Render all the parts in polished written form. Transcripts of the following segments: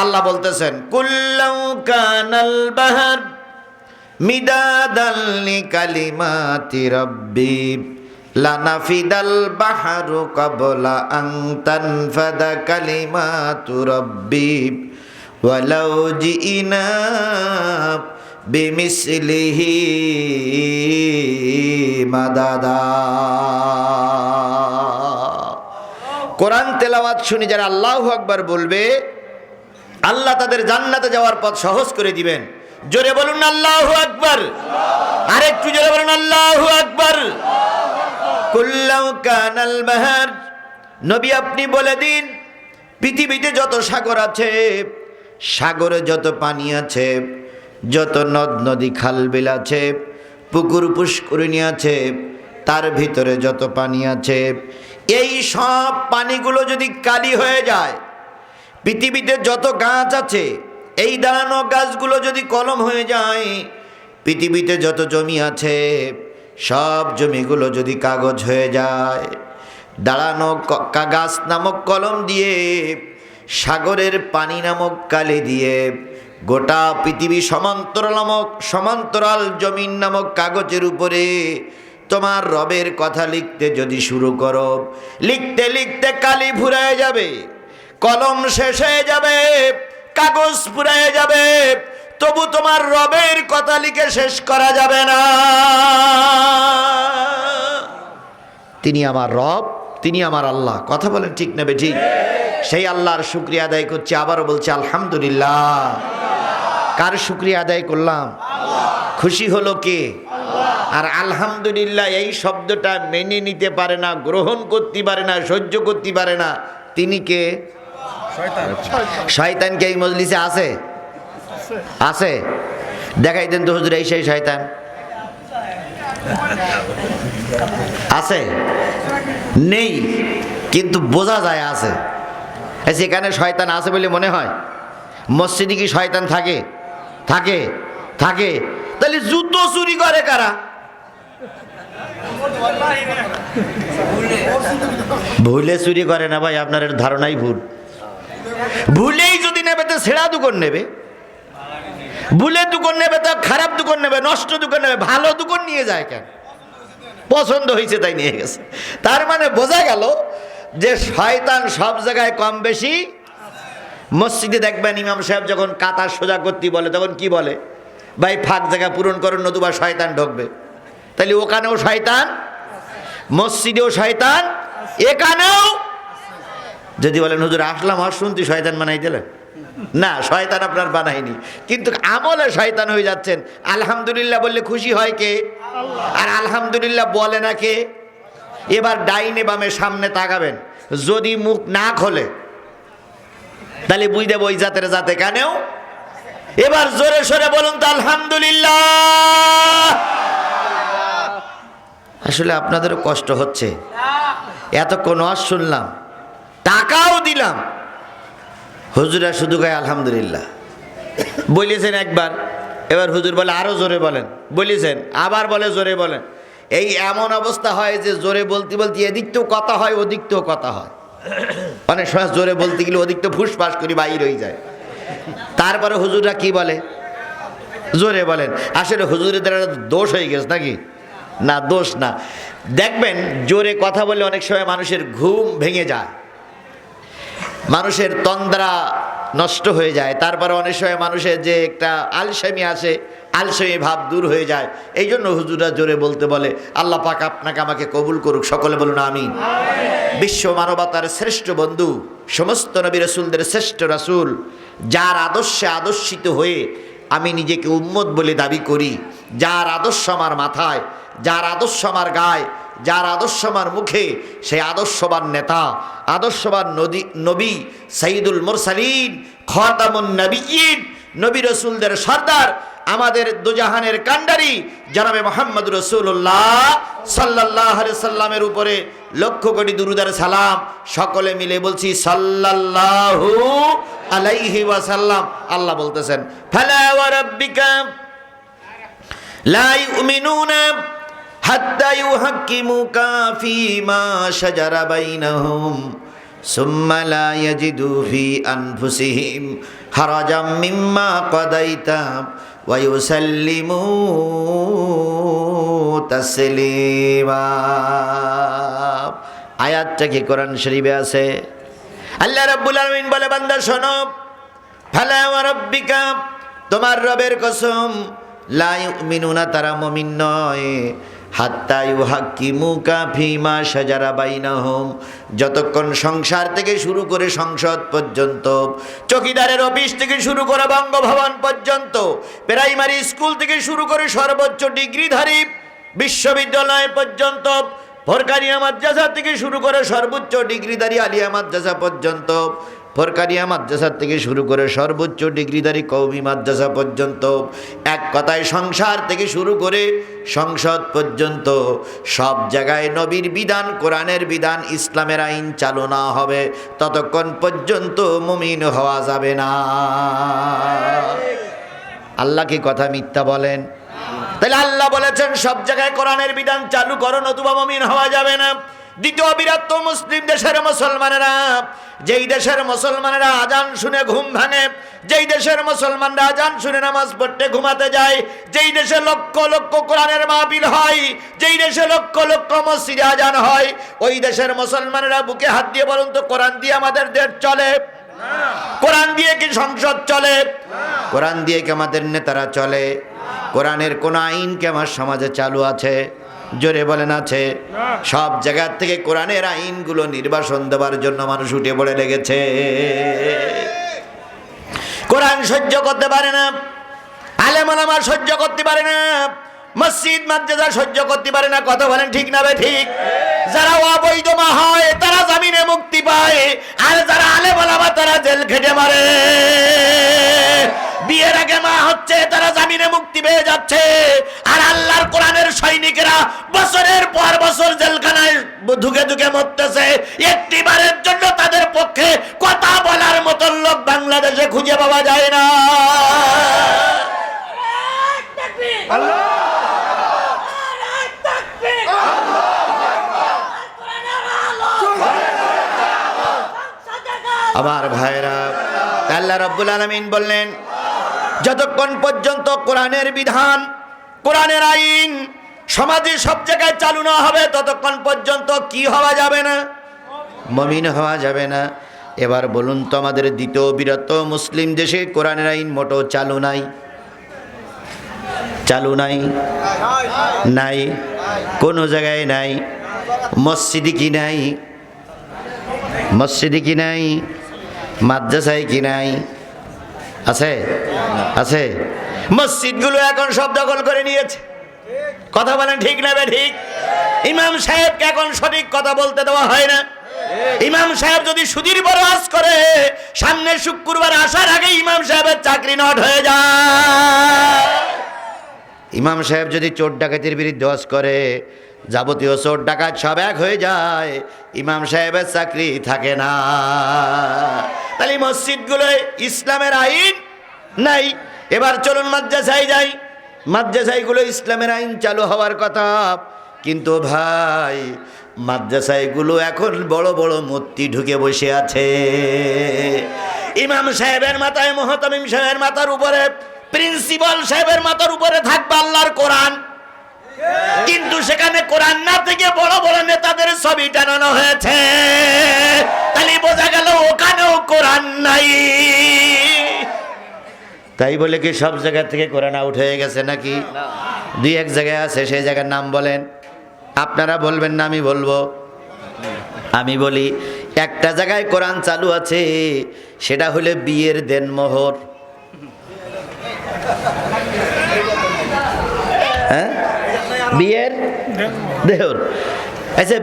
আল্লাহ বলতেছেন কুল্লাউ কানাল বাহর মিদাদাল লিকালিমাতি রাব্বি লানাফিদাল বাহরু ক্বাবলা আন তানফাদা কালিমাতু রাব্বি ওয়ালাউ জিইনা বিমিসলিহি মাদাদা। কোরআন তেলাওয়াত শুনে যারা আল্লাহু আকবার বলবে আল্লাহ তাদের জান্নাতে যাওয়ার পথ সহজ করে দিবেন। জোরে বলুন আল্লাহু আকবার, আরেকটু জোরে বলুন আল্লাহু আকবার। কুল্লাউ কানাল বাহর, নবী আপনি বলে দিন পৃথিবীতে যত সাগর আছে, সাগরে যত পানি আছে, যত নদ নদী খাল বিল আছে, পুকুর পুষ্করিণী আছে, তার ভিতরে যত পানি আছে, এই সব পানিগুলো যদি কালি হয়ে যায়, পৃথিবীতে যত গাছ আছে এই দাঁড়ানো গাছগুলো যদি কলম হয়ে যায়, পৃথিবীতে যত জমি আছে সব জমিগুলো যদি কাগজ হয়ে যায়, দাঁড়ানো গাছ নামক কলম দিয়ে, সাগরের পানি নামক কালি দিয়ে, গোটা পৃথিবী সমান্তরাল জমিন নামক কাগজের উপরে তোমার রবের কথা লিখতে যদি শুরু করো, লিখতে লিখতে কালি ফুরায় যাবে, কলম শেষ হয়ে যাবে, কাগজ ফুরায় যাবে, তবু তোমার রবের কথা লিখে শেষ করা যাবে না। তিনি আমার রব, তিনি আমার আল্লাহ। কথা বলেন ঠিক নেবে ঠিক? সেই আল্লাহর শুকরিয়া আদায় করছি, আবারও বলছি আলহামদুলিল্লাহ। কার শুকরিয়া আদায় করলাম? খুশি হলো কে? আর আলহামদুলিল্লাহ এই শব্দটা মেনে নিতে পারে না, গ্রহণ করতে পারে না, সহ্য করতে পারে না, তিনি কে? শয়তান। কে এই মজলিসে আছে? আছে? দেখাই দেন তো হুজুর, এই সেই শয়তান আছে? নেই, কিন্তু বোঝা যায় আছে। সেখানে শয়তান আছে বলে মনে হয়? মসজিদে কি শয়তান থাকে? থাকে? থাকে। তাহলে জুতো চুরি করে কারা? ভুলে চুরি করে না ভাই, আপনার ধারণাই ভুল। ভুলেই যদি নেবে তো ছেঁড়া দোকান নেবে, ভুলে দোকান নেবে তো খারাপ দোকান নেবে, নষ্ট দোকান নেবে, ভালো দোকান নিয়ে যায় কেন? পছন্দ হয়েছে তাই নিয়ে গেছে। তার মানে বোঝা গেল যে শয়তান সব জায়গায় কম বেশি। মসজিদে দেখবেন ইমাম সাহেব যখন কাতার সোজা করতে বলে তখন কি বলে? ভাই ফাঁক জায়গা পূরণ করুন, নতুবা শয়তান ঢুকবে। তাহলে ওখানেও শয়তান, মসজিদেও শয়তান, এখানেও। যদি বলেন হুজুর আসলাম আর শুনতে শয়তান বানাই দিলেন, না, শয়তান আপনার বানাইনি, কিন্তু আমলে শয়তান হয়ে যাচ্ছেন। আলহামদুলিল্লাহ বললে খুশি হয় কে? আর আলহামদুলিল্লাহ বলে না কে? এবার ডাইনে বামে সামনে তাকাবেন, যদি মুখ না খোলে তাহলে বুঝতে ওই জাতের জাতে কানেও। এবার জোরে সরে বলুন তো আলহামদুলিল্লাহ। আসলে আপনাদেরও কষ্ট হচ্ছে, এতক্ষণ ওয়াজ শুনলাম, টাকাও দিলাম, হুজুরা শুধু গায়ে আলহামদুলিল্লাহ বলেছেন একবার, এবার হুজুর বলে আরো জোরে বলেন, বলেছেন আবার বলে জোরে বলেন। এই এমন অবস্থা হয় যে জোরে বলতে বলতে এদিক তো কথা হয়, ওদিক তো কথা হয়। অনেক সময় জোরে বলতে গেলে ওদিক তো ফুসফাস করি বাইর হয়ে যায়। তারপরে হুজুররা কি বলে? জোরে বলেন। আসলে হুজুরের দ্বারা দোষ হয়ে গেছে নাকি? না, দোষ না। দেখবেন জোরে কথা বলে অনেক সময় মানুষের ঘুম ভেঙে যায়, মানুষের তন্দ্রা নষ্ট হয়ে যায়, তারপরে অনেক সময় মানুষের যে একটা আলসেমি আসে, আলসেমি ভাব দূর হয়ে যায়। এই জন্য হুজুররা জোরে বলতে বলে। আল্লাহ পাক আপনাকে আমাকে কবুল করুক, সকলে বলুন আমিন। বিশ্ব মানবতার শ্রেষ্ঠ বন্ধু, সমস্ত নবী রাসূলদের শ্রেষ্ঠ রাসূল, যার আদর্শে আদর্শিত হয়ে আমি নিজেকে উম্মত বলে দাবি করি, যার আদর্শ আমার মাথায়, যার আদর্শ আমার গায়ে, যার আদর্শ আমার মুখে, সেই আদর্শবান নেতা, আদর্শবান নবী, সাইয়্যিদুল মুরসালিন, খাতামুন নবিয়্যিন, নবী রাসূলদের সরদার, আমাদের দুজাহানের কান্ডারি জনাবে মুহাম্মদ রাসূলুল্লাহ সাল্লাল্লাহু আলাইহি সাল্লামের উপরে লক্ষ কোটি দুরূদ আর সালাম। সকলে মিলে বলছি সাল্লাল্লাহু আলাইহি ওয়াসাল্লাম। আল্লাহ বলতেছেন ফালা ওয়া রাব্বিকা লা ইউমিনুনা হাত্তা ইউহাক্কিমুকা ফীমা শাজারা বাইনাহুম সুম্মা লা ইয়াজিদু ফি আনফুসিহিম হারাজাম মিম্মা কাদাইতা ওয়া ইউসাল্লিমু তাসলিমা। আয়াতটা কি কোরআন শরীফে আছে? আল্লাহ রাব্বুল আলামিন বলে, বান্দা শোনো, ফালা ওয়া রাব্বিকা, তোমার রবের কসম, লা ইউমিনুনা, তারা মুমিন নয়, হাত্তা ইউহাক্কিমুকা ফীমা শাজারা বাইনাহুম, যতক্ষণ সংসার থেকে শুরু করে সংসদ পর্যন্ত, চকিদারের অফিস থেকে শুরু করে বঙ্গভবন পর্যন্ত, প্রাইমারি স্কুল থেকে শুরু করে সর্বোচ্চ ডিগ্রিধারী বিশ্ববিদ্যালয় পর্যন্ত, ফরকানিয়া মাদ্রাসা থেকে শুরু করে সর্বোচ্চ ডিগ্রিধারী আলিয়া মাদ্রাসা পর্যন্ত, ফরকানিয়া মাদ্রাসা থেকে শুরু করে সর্বোচ্চ ডিগ্রিধারী কওমি মাদ্রাসা পর্যন্ত, এক কথায় সংসার থেকে শুরু করে সংসদ পর্যন্ত সব জায়গায় নবীর বিধান, কোরআনের বিধান, ইসলামের আইন চালু না হবে ততক্ষণ পর্যন্ত মুমিন হওয়া যাবে না। আল্লাহ কি কথা মিথ্যা বলেন? তাহলে আল্লাহ বলেছেন সব জায়গায় কোরআনের বিধান চালু করো, নতুবা মুমিন হওয়া যাবে না। দ্বিতীয় বীরত্ব মুসলিম দেশের মুসলমানেরা, যেই দেশের মুসলমানেরা আজান শুনে ঘুম ভাঙে, যেই দেশের মুসলমানরা আজান শুনে নামাজ পড়তে ঘুমাতে যায়, যেই দেশে লক্ষ লক্ষ কোরআনের মাহফিল হয়, যেই দেশে লক্ষ লক্ষ মসজিদে আজান হয়, ওই দেশের মুসলমানেরা বুকে হাত দিয়ে বলুন তো, কোরআন দিয়ে আমাদের দেশ চলে? কোরআন দিয়ে কি সংসদ চলে? কোরআন দিয়ে কি আমাদের নেতারা চলে? কোরআনের কোন আইন কি আমার সমাজে চালু আছে? জোরে বলেন আছে? সব জায়গা থেকে কোরআনের আইনগুলো নির্বাসন দেওয়ার জন্য মানুষ উঠে পড়ে লেগেছে। কোরআন সহ্য করতে পারে না, আলেম ওলামা সহ্য করতে পারে না, মসজিদ মাদ্রাসা সহ্য করতে পারে না। কথা বলেন ঠিক না বে ঠিক? যারা অবৈধ মা হয় তারা জামিনে মুক্তি পায়, আর যারা আলেম ওলামা তারা জেল খেটে মারে। বিয়ের আগে মা হচ্ছে, তারা জামিনে মুক্তি পেয়ে যাচ্ছে, আর আল্লাহর কোরআনের সৈনিকেরা বছরের পর বছর জেলখানায় ধুকে ধুকে মরতেছে। একটিবারের জন্য তাদের পক্ষে কথা বলার মতো লোক বাংলাদেশে খুঁজে পাওয়া যায় না। আমার ভাইরা, আল্লাহ রাব্বুল আলামিন বললেন, যতক্ষণ পর্যন্ত কোরআনের বিধান, কোরআনের আইন সমাজে সব জায়গায় চালু না হবে ততক্ষণ পর্যন্ত কি হওয়া যাবে না? মুমিন হওয়া যাবে না। এবার বলুন তো, আমাদের দ্বিতীয় বৃহত্তম মুসলিম দেশে কোরআনের আইন মোটো চালু নাই? চালু নাই? নাই, কোনো জায়গায় নাই। মসজিদে কি নাই? মসজিদে কি নাই? মাদ্রাসায় কি নাই? আছে? আছে। মসজিদগুলো এখন সব দখল করে নিয়েছে। কথা বলেন ঠিক না বে ঠিক? ইমাম সাহেবকে এখন সঠিক কথা বলতে দেওয়া হয় না। ইমাম সাহেব যদি সুদীর বড় ওয়াজ করে, সামনের শুক্রবার আসার আগে ইমাম সাহেবের চাকরি নট হয়ে যায়। ইমাম সাহেব যদি চোর ডাকাতির বিরুদ্ধে ওয়াজ করে, যাবতীয় চোর ডাকাত সব এক হয়ে যায়, ইমাম সাহেবের চাকরি থাকে না। তাহলে মসজিদগুলোয় ইসলামের আইন নাই। এবার চলুন মাদ্রাসায় যাই। মাদ্রাসাগুলো ইসলামের আইন চালু হওয়ার কথা, কিন্তু ভাই মাদ্রাসাগুলো এখন বড় বড় মূর্তি ঢুকে বসে আছে। ইমাম সাহেবের মাথায়, মুহতামিম সাহেবের মাথার উপরে, প্রিন্সিপাল সাহেবের মাথার উপরে থাকবে আল্লাহর কোরআন, কিন্তু সেখানে কোরআন না থেকে বড় বড় নেতাদের ছবি টানানো হয়েছে। তাহলে বোঝা গেল ওখানেও কোরআন নাই। তাই বলে কি সব জায়গা থেকে কোরআন আউট হয়ে গেছে নাকি? দুই এক জায়গায় আছে, সেই জায়গার নাম বলেন। আপনারা বলবেন না আমি বলবো? আমি বলি, একটা জায়গায় কোরআন চালু আছে, সেটা হলে বিয়ের দেনমোহর। হ্যাঁ, বিয়ের দেহর। আচ্ছা,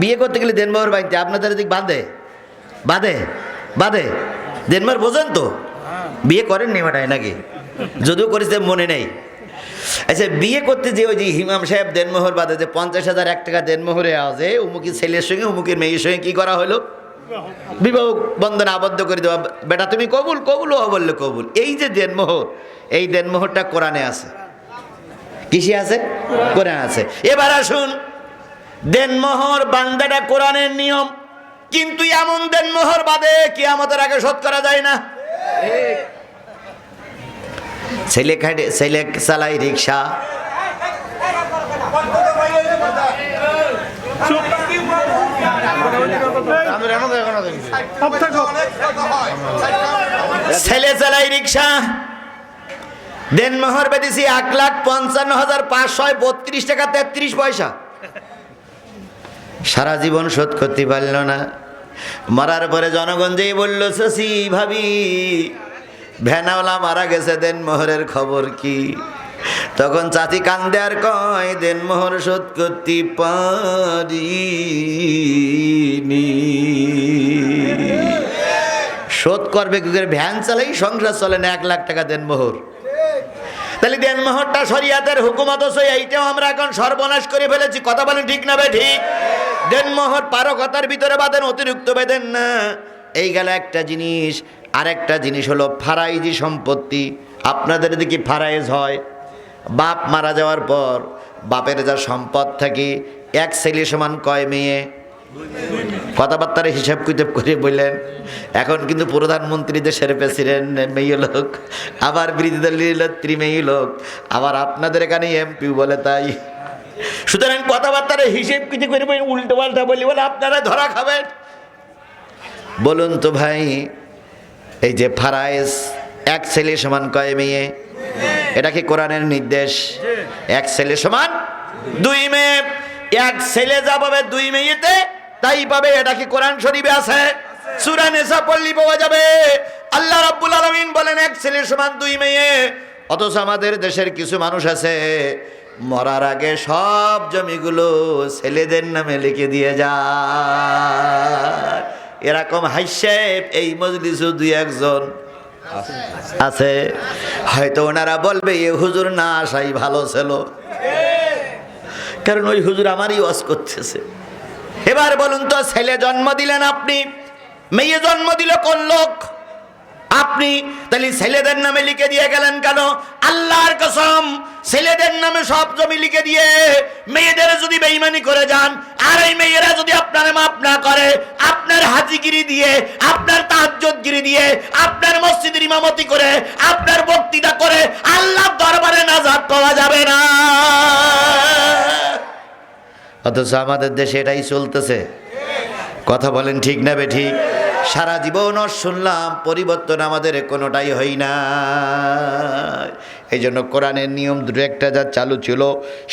বিয়ে করতে গেলে দেনমোহর বাঁধতে আপনাদের দিক বাঁধে? বাঁধে? বাঁধে? দেনমোহর বোঝেন তো? বিয়ে করেন নি মাটায় নাকি? যদিও করেছে মনে নেই। আচ্ছা, বিয়ে করতে যে ওই যে ইমাম সাহেব দেনমোহর বাঁধে, যে 50,000 টাকা দেনমোহরে আছে, উমুকের ছেলের সঙ্গে উমুকের মেয়ের সঙ্গে কি করা হলো? বিবাহ বন্ধনে আবদ্ধ করে দেওয়া। বেটা তুমি কবুল? কবুল। ও বললে কবুল। এই যে দেনমোহর, এই দেনমোহরটা কোরআনে আছে। কিসে আছে? কোরআনে আছে। এবার আসুন, দেনমোহর বান্দাটা কোরআনের নিয়ম, কিন্তু এমন দেনমোহর বাদে কিয়ামতের আগে শোধ করা যায় না। ছেলে চালাই রিক্সা, ছেলে চালাই রিক্সা, দেনমোহর বেঁধেছি 1,55,532 টাকা 33 পয়সা। সারা জীবন শোধ করতে পারল না। মারার পরে জনগণ যেই বলল, শশী ভাবি ভ্যানাওয়ালা মারা গেছে, দেনমোহরের খবর কি? তখন চাচি কান্দে আর কয়, দেনমোহর শোধ করতে পারিনি। শোধ করবে কি করে? ভ্যান চালাই সংসার চলে না, 1 লাখ টাকা দেনমোহর। তাহলে দেনমোহরটা শরিয়াতের হুকুমত, এইটাও আমরা এখন সর্বনাশ করে ফেলেছি। কথা বলেন ঠিক না বে ঠিক? দেনমোহর পারকতার ভিতরে বাঁধেন, অতিরিক্ত বেঁধেন না। এই গেল একটা জিনিস। আরেকটা জিনিস হলো ফারাইজি সম্পত্তি। আপনাদের দিকে ফারাইজ হয়, বাপ মারা যাওয়ার পর বাপের যা সম্পদ থাকে, 1 ছেলে সমান কয় মেয়ে? কথাবার্তার হিসাব কিতাব করে বললেন। এখন কিন্তু প্রধানমন্ত্রী, দেশের প্রেসিডেন্ট মেয়ে লোক, আবার বিরোধী দলীয় নেত্রী মেয়ে লোক, আবার আপনাদের এখানে এমপি বলে। তাই সুতরাং কথাবার্তার হিসেব কিছু করে উল্টো পাল্টা বলি বলে আপনারা ধরা খাবেন। বলুন তো ভাই, এই যে ফারাইজ 1 ছেলে সমান কয় মেয়ে, এটা কি কোরআনের নির্দেশ? 1 ছেলে সমান 2 মেয়ে। 1 ছেলে যা পাবে 2 মেয়েতে তাই পাবে। এটা কি কোরআন শরীফে আছে? সূরা নিসা পড়লি পাওয়া যাবে। আল্লাহ রাব্বুল আলামিন বলেন 1 ছেলে সমান 2 মেয়ে। অথচ আমাদের দেশের কিছু মানুষ আছে, মরার আগে সব জমিগুলো ছেলেদের নামে লিখে দিয়ে যায়। এরকম হাইসেব এই মজলিসে 2-1 জন আছে। হয়তো ওনারা বলবে, এ হুজুর না আসাই ভালো ছিল, কারণ ওই হুজুর আমারই ওয়াজ করতেছে। এবার বলুন তো, ছেলে জন্ম দিলেন আপনি, মেয়ে জন্ম দিল কোন লোক? আপনি। তাহলে ছেলেদের নামে লিখে দিয়ে গেলেন কেন? আল্লাহর কসম, ছেলেদের নামে সব জমি লিখে দিয়ে মেয়েদের যদি বেঈমানি করে যান, আর এই মেয়েরা যদি আপনার মাপ না করে, আপনার হাজিগিরি দিয়ে, আপনার তাহাজ্জুদগিরি দিয়ে, আপনার মসজিদের ইমামতি করে, আপনার বক্তৃতা করে আল্লাহর দরবারে নাজাত পাওয়া যাবে না। অথচ আমাদের দেশে এটাই চলতেছে। কথা বলেন ঠিক না বে ঠিক? সারা জীবন শুনলাম, পরিবর্তন আমাদের কোনোটাই হয় না। এই জন্য কোরআনের নিয়ম 2-1টা যা চালু ছিল,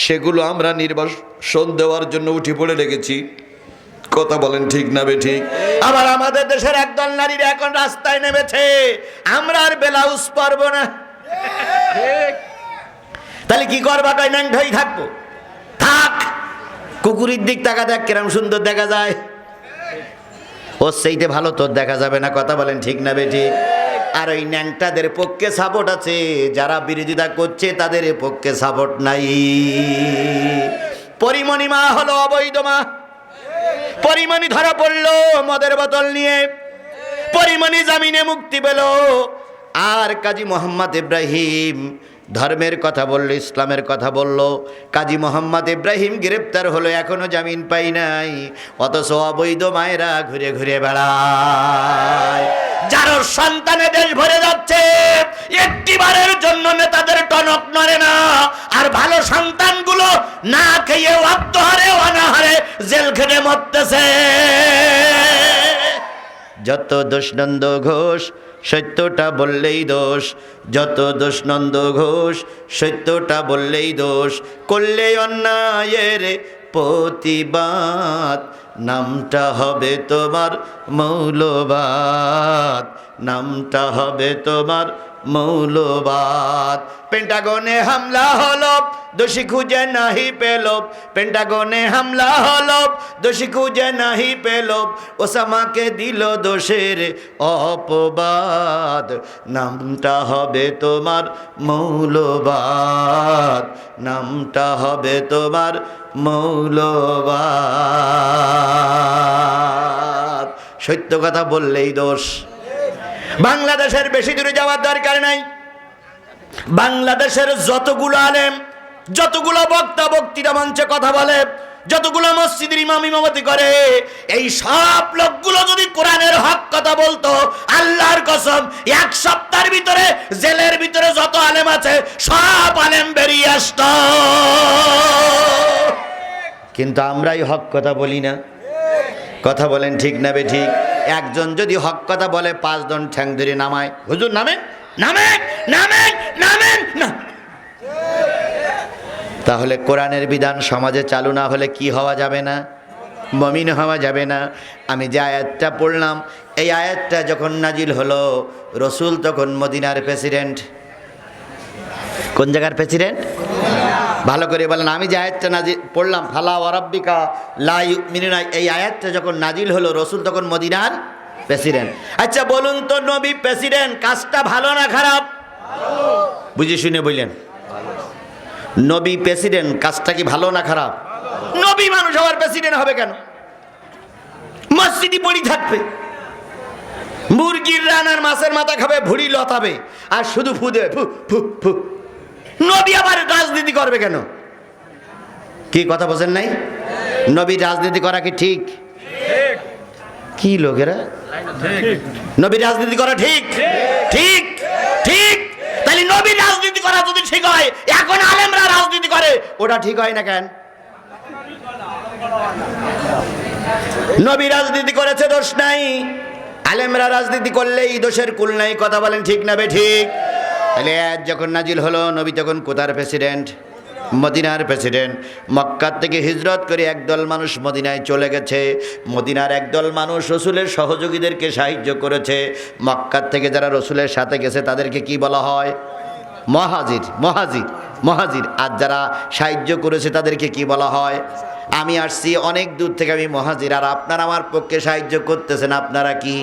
সেগুলো আমরা নির্বাসন দেওয়ার জন্য উঠে পড়ে লেগেছি। কথা বলেন ঠিক না বে ঠিক? আবার আমাদের দেশের একদল নারীরা এখন রাস্তায় নেমেছে, আমরা আর ব্লাউজ পরবো না। তাহলে কি করবা? কয় ন্যাংটাই থাকবো। থাক, কুকুরের দিক তাকা, দেখ কিরম সুন্দর দেখা যায়। ওর সেইতে ভালো তোর দেখা যাবে না। কথা বলেন ঠিক না বে ঠিক? আর ওই ন্যাংটাদের পক্ষে সাপোর্ট আছে, যারা বিরোধিতা করছে তাদের পক্ষে সাপোর্ট নাই। পরিমণি মা হলো অবৈধ মা। পরিমণি ধরা পড়লো মদের বোতল নিয়ে, পরিমণি জামিনে মুক্তি পেল। আর কাজী মোহাম্মদ ইব্রাহিম ধর্মের কথা বললো, ইসলামের কথা বললো। কাজী মোহাম্মদ ইব্রাহিম গ্রেপ্তার হলো, এখনো জামিন পাই নাই। অথচ অবৈধ মায়েরা ঘুরে ঘুরে বেড়ায়। যার সন্তানে দেশ ভরে যাচ্ছে, একটিবারের জন্য নেতাদের টনক নড়ে না। আর ভালো সন্তানগুলো না খেয়ে অর্থহারে অনাহারে জেল খেটে মরতেছে। যত দোষ নন্দ ঘোষ, সত্যটা বললেই দোষ। যত দোষ নন্দ ঘোষ, সত্যটা বললেই দোষ। করলে অন্যায়ের প্রতিবাদ, নামটা হবে তোমার মৌলবাদ, নামটা হবে তোমার মৌলবাদ। পেন্টাগনে হামলা হলো, দোষী খুঁজে নাহি পেল। পেন্টাগনে হামলা হলো, দোষী খুঁজে নাহি পেল। ওসামাকে দিল দোষের অপবাদ, নামটা হবে তোমার মৌলবাদ, নামটা হবে তোমার মৌলবাদ। সত্য কথা বললেই দোষ। বাংলাদেশের বেশি দূরে যাওয়ার দরকার নাই। বাংলাদেশের যতগুলো আলেম, যতগুলো বক্তা বক্তৃতা মঞ্চে কথা বলে, যতগুলো মসজিদের ইমাম ইমামতি করে, এই সব লোকগুলো যদি কোরআনের হক কথা বলতো, আল্লাহর কসম এক সপ্তাহের ভিতরে জেলের ভিতরে যত আলেম আছে সব আলেম বেরিয়ে আসতো। কিন্তু আমরাই হক কথা বলি না। কথা বলেন ঠিক না বে ঠিক? একজন যদি হক কথা বলে 5 জন ঠ্যাং ধরে নামায়, হুজুর নামেন নামেন নামেন নামেন না। তাহলে কোরআনের বিধান সমাজে চালু না হলে কি হওয়া যাবে না? মুমিন হওয়া যাবে না। আমি যে আয়াতটা পড়লাম, এই আয়াতটা যখন নাজিল হলো, রসুল তখন মদিনার প্রেসিডেন্ট। কোন জায়গার প্রেসিডেন্ট? ভালো করে বলেন। আমি যে আয়াতটা নাজিল পড়লাম, ফালা ওয়া রাব্বিকা লা ইউমিনুনা, এই আয়াতটা যখন নাজিল হলো, রসুল তখন মদিনার প্রেসিডেন্ট। আচ্ছা বলুন তো, নবী প্রেসিডেন্ট, কাজটা ভালো না খারাপ? বুঝে শুনে বললেন। নবী প্রেসিডেন্ট, কাজটা কি ভালো না খারাপ? নবী মানুষ হওয়ার প্রেসিডেন্ট হবে কেন? মসজিদে পড়ি থাকবে, মুরগির রান আর মাছের মাথা খাবে, ভুড়ি লতাবে আর শুধু ফু দেবে, ফু ফু ফু। নবী আবার রাজনীতি করবে কেন? কি কথা বোঝেন নাই? নবী রাজনীতি করা কি ঠিক? কি লোকেরা, নবী রাজনীতি করা ঠিক? ঠিক ঠিক। তাহলে নবী রাজনীতি করা যদি ঠিক হয়, এখন আলেমরা রাজনীতি করে, ওটা ঠিক হয় না কেন? নবী রাজনীতি করেছে, দোষ নাই। আলেমরা রাজনীতি করলেই দোষের কুল নাই। কথা বলেন ঠিক না বে ঠিক? তাহলে যখন নাজিল হলো, নবী তখন কোথার প্রেসিডেন্ট? মদিনার প্রেসিডেন্ট। মক্কার থেকে হিজরত করে একদল মানুষ মদিনায় চলে গেছে। মদিনার একদল মানুষ রসুলের সহযোগীদেরকে সাহায্য করেছে। মক্কার থেকে যারা রসুলের সাথে গেছে তাদেরকে কি বলা হয়? মহাজির। মহাজির মহাজির। আর যারা সাহায্য করেছে তাদেরকে কি বলা হয়? আমি আসছি অনেক দূর থেকে, আমি মহাজির, আর আপনারা আমার পক্ষে সাহায্য করতেছেন, আপনারা কি?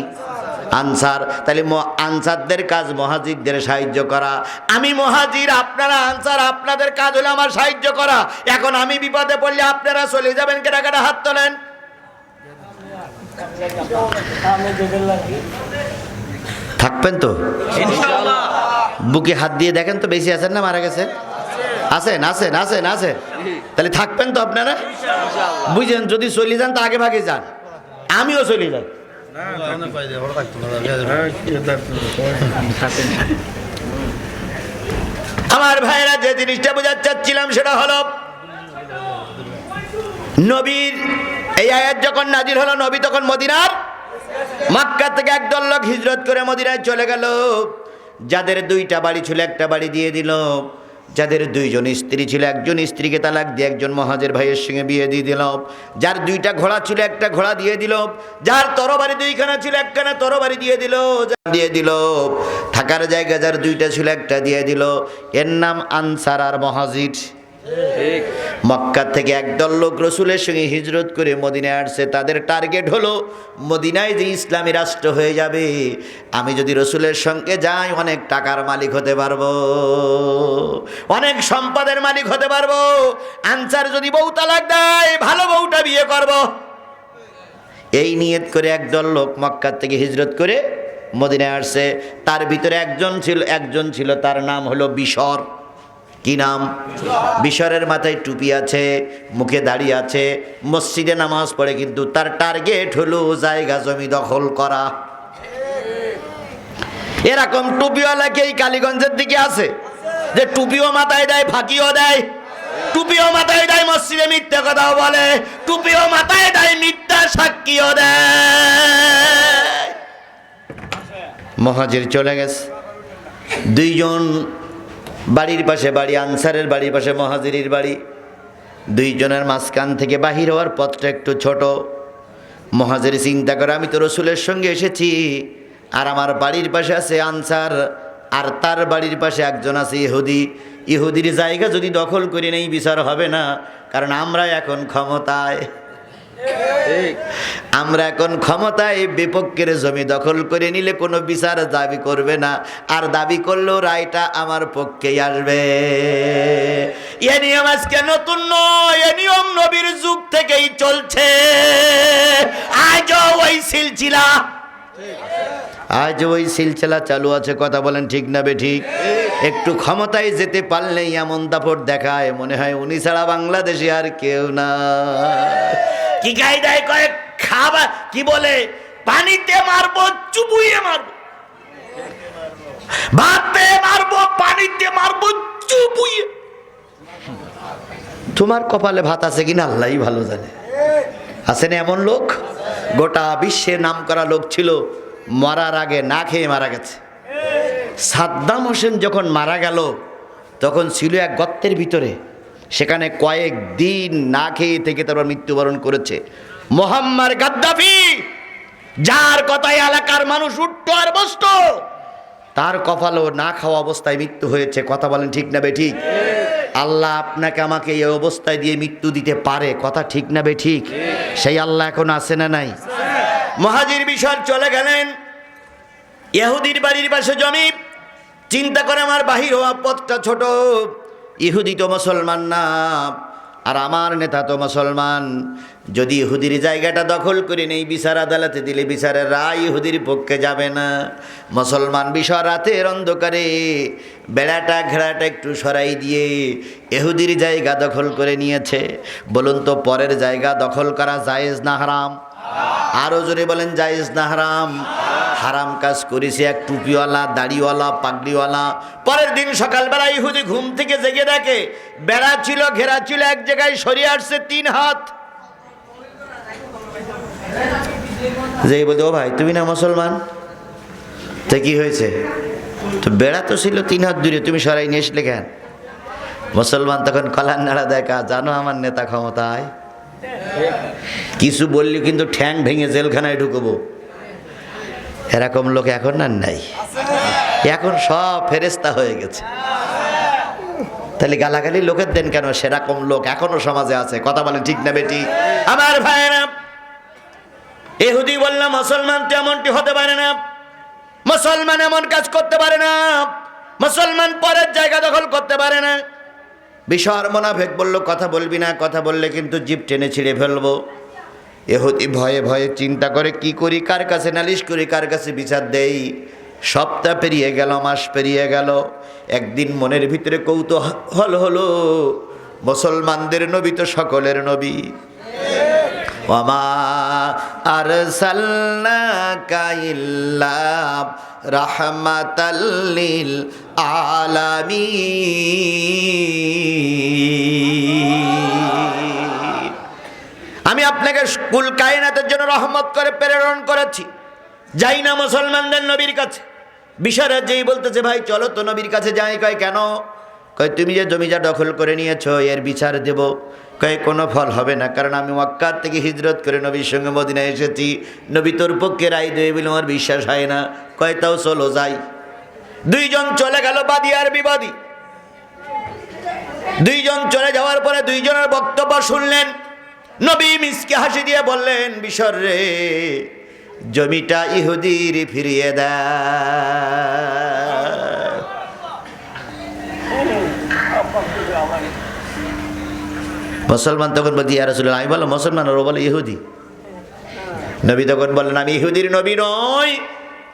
আনসার। তাহলে আনসারদের কাজ মহাজিরদের সাহায্য করা। আমি মহাজির, আপনারা আনসার, আপনাদের কাজ হলো আমার সাহায্য করা। এখন আমি বিপদে পড়লে আপনারা চলে যাবেন, কেটা কেটা হাত তোলেন। থাকবেন তো ইনশাআল্লাহ? বুকে হাত দিয়ে দেখেন তো, বেশি আছেন না মারা গেছে? আছেন আছেন আছেন আছেন। তাহলে থাকবেন তো আপনারা? বুঝলেন? যদি চলে যান তো আগে ভাগে যান, আমিও চলে যাই। আমার ভাইরা, যে জিনিসটা বোঝাতে চাচ্ছিলাম সেটা হলো, নবীর এই আয়াত যখন নাজিল হলো, নবী তখন মদিনার, মক্কা থেকে একদল লোক হিজরত করে মদিনায় চলে গেল। যাদের 2টা বাড়ি ছিল, একটা বাড়ি দিয়ে দিল। যাদের 2 জন স্ত্রী ছিল, একজন স্ত্রীকে তালাক দিয়ে একজন মহাজের ভাইয়ের সঙ্গে বিয়ে দিয়ে দিল। যার 2টা ঘোড়া ছিল, একটা ঘোড়া দিয়ে দিল। যার তরবারি 2খানা ছিল, একখানা তরবারি দিয়ে দিল। থাকার জায়গা যার 2টা ছিল, একটা দিয়ে দিল। এর নাম আনসার আর মহাজির। মক্কা থেকে একদল লোক রসুলের সঙ্গে হিজরত করে মদিনায় আসছে। তাদের টার্গেট হলো মদিনায় যে ইসলামী রাষ্ট্র হয়ে যাবে, আমি যদি রসুলের সঙ্গে যাই অনেক টাকার মালিক হতে পারবো, অনেক সম্পদের মালিক হতে পারবো। আনসার যদি বউ তালাক দেয়, ভালো বউটা বিয়ে করব। এই নিয়ত করে একদল লোক মক্কা থেকে হিজরত করে মদিনায় আসছে। তার ভিতরে একজন ছিল, তার নাম হলো বিশর। কি নাম? বিশরের মাথায় টুপি আছে, মুখে দাড়ি আছে, মসজিদে নামাজ পড়ে, কিন্তু তার টার্গেট হলো জায়গা জমি দখল করা। এরকম টুপিওয়ালা কি এই কালীগঞ্জের দিকে আছে? যে টুপিও মাথায় দেয়, ফাঁকিও দেয়, টুপিও মাথায় দেয়, মসজিদে মিথ্যা কথাও বলে, টুপিও মাথায় দেয়, মিথ্যা সাক্ষীও দেয়। মহাজির চলে গেছে। 2 জন বাড়ির পাশে বাড়ি, আনসারের বাড়ির পাশে মহাজিরের বাড়ি। 2 জনের মাঝখান থেকে বাহির হওয়ার পথটা একটু ছোট। মহাজির চিন্তা করে, আমি তো রসুলের সঙ্গে এসেছি, আর আমার বাড়ির পাশে আছে আনসার, আর তার বাড়ির পাশে একজন আছে ইহুদি। ইহুদির জায়গা যদি দখল করে নেই, বিচার হবে না, কারণ আমরা এখন ক্ষমতায়। আমরা এখন ক্ষমতায়, বিপক্ষের জমি দখল করে নিলে কোনো বিচার দাবি করবে না, আর দাবি করলেও রায়টা আমার পক্ষেই আসবে। এ নিয়ম আজকে নতুন নয়, এ নিয়ম নবীর যুগ থেকেই চলছে। আজও ওই সিলসিলা চালু আছে। কথা বলেন ঠিক না বে ঠিক? একটু ক্ষমতায় যেতে পারলেই এমন দাপট দেখায় মনে হয় উনি ছাড়া বাংলাদেশে আর কেউ না। কি কায়দায় কয়েক খাবার কি বলে, পানিতে মারবো চুবুইয়ে মারবো, ভাতে মারবো পানিতে মারবো চুবুইয়ে। তোমার কপালে ভাত আছে কিনা আল্লাহই ভালো জানে। আছে না এমন লোক? গোটা বিশ্বে নামকরা লোক ছিল, মরার আগে না খেয়ে মারা গেছে। সাদ্দাম হোসেন যখন মারা গেল তখন ছিল এক গর্তের ভিতরে, সেখানে কয়েক দিন না খেয়ে থেকে তারপর মৃত্যুবরণ করেছে। মোহাম্মদ গাদ্দাফি, যার কথায় এলাকার মানুষ উঠতো আর বসতো, তার কপালও না খাওয়া অবস্থায় মৃত্যু হয়েছে। কথা বলেন ঠিক না বেঠিক? আল্লাহ আপনাকে আমাকে এই অবস্থায় দিয়ে মৃত্যু দিতে পারে, কথা ঠিক না বেঠিক? সেই আল্লাহ এখন আছে না নাই? মুহাজির বিষয় চলে গেলেন ইহুদির বাড়ির পাশে জমি। চিন্তা করে আমার বাহির হওয়া পথটা ছোট, ইহুদি তো মুসলমান না আর আমার নেতা তো মুসলমান। যদি ইহুদির জায়গাটা দখল করে নেই, বিচার আদালতে দিলে বিচারের রায় ইহুদির পক্ষে যাবে না। মুসলমান বিষয় রাতের অন্ধকারে বেড়াটা ঘেরাটা একটু সরাই দিয়ে ইহুদির জায়গা দখল করে নিয়েছে। বলুন তো পরের জায়গা দখল করা জায়েজ না হারাম? আরো জোরে বলেন, জায়েজ না হারাম? হারাম কাজ করেছে এক টুপিওয়ালা, দাড়িওয়ালা, পাগড়িওয়ালা। পরের দিন সকালবেলা ইহুদি ঘুম থেকে জেগে দেখে বেড়া ছিল, ঘেরা ছিল, এক জায়গায় সরিয়ে আসছে 3 হাত। যেই বলতে, ও ভাই তুমি না মুসলমান? তো কি হয়েছে? তো বেড়া তো ছিল 3 হাত দূরে, তুমি সরাই নিয়ে আসলে কেন? মুসলমান তখন কলার নাড়া দেখা, জানো আমার নেতা ক্ষমতায়, কিছু বললি কিন্তু ঠ্যাং ভেঙে জেলখানায় ঢুকবো। এরকম লোক এখন আর নাই, এখন সব ফেরেস্তা হয়ে গেছে। তাহলে গালাগালি লোকের দেন কেন? সেরকম লোক এখনো সমাজে আছে। কথা বলেন ঠিক না বেটি? আমার ভাইয়েরা, ইহুদি বললাম মুসলমান তো এমনটি হতে পারে না, মুসলমান এমন কাজ করতে পারে না, মুসলমান পরের জায়গা দখল করতে পারে না। বিশাল মুনাফিক বলল, কথা বলবি না, কথা বললে কিন্তু জিভ টেনে ছিঁড়ে ফেলবো। ইহুদি ভয়ে ভয়ে চিন্তা করে কি করি, কার কাছে নালিশ করি, কার কাছে বিচার দেই। সপ্তাহ পেরিয়ে গেল, মাস পেরিয়ে গেল। একদিন মনের ভিতরে কৌতূহল হলো, মুসলমানদের নবী তো সকলের নবী। ওয়ামা আরসালনাকা ইল্লা রাহমাতাল লিল আলামিন। আমি আপনাকে কুল কায়নাতের জন্য রহমত করে প্রেরণ করেছি। যাই না মুসলমানদের নবীর কাছে। বিশারা যেই বলতেছে, ভাই চলো তো নবীর কাছে যাই। কয় কেন? কয় তুমি যে জমিটা দখল করে নিয়েছো এর বিচার দেব। কয় কোনো ফল হবে না, কারণ আমি মক্কা থেকে হিজরত করে নবীর সঙ্গে মদিনায় এসেছি। নবী তোর পক্ষে রায় দেবে বলে আমার বিশ্বাস হয় না। কয় তাও চলো যাই। 2 জন চলে গেল, বাদী আর বিবাদী। 2 জন চলে যাওয়ার পরে 2 জনের বক্তব্য শুনলেন। নবী মিসকে হাসি দিয়ে বললেন, বিশর রে, জমিটা ইহুদির ফিরিয়ে দেয়। মুসলমান তখন বলছি, ইয়া রাসূলুল্লাহ, আমি বলো মুসলমান, ওরা বলে ইহুদি। নবী তখন বললেন, আমি ইহুদির নবী নই,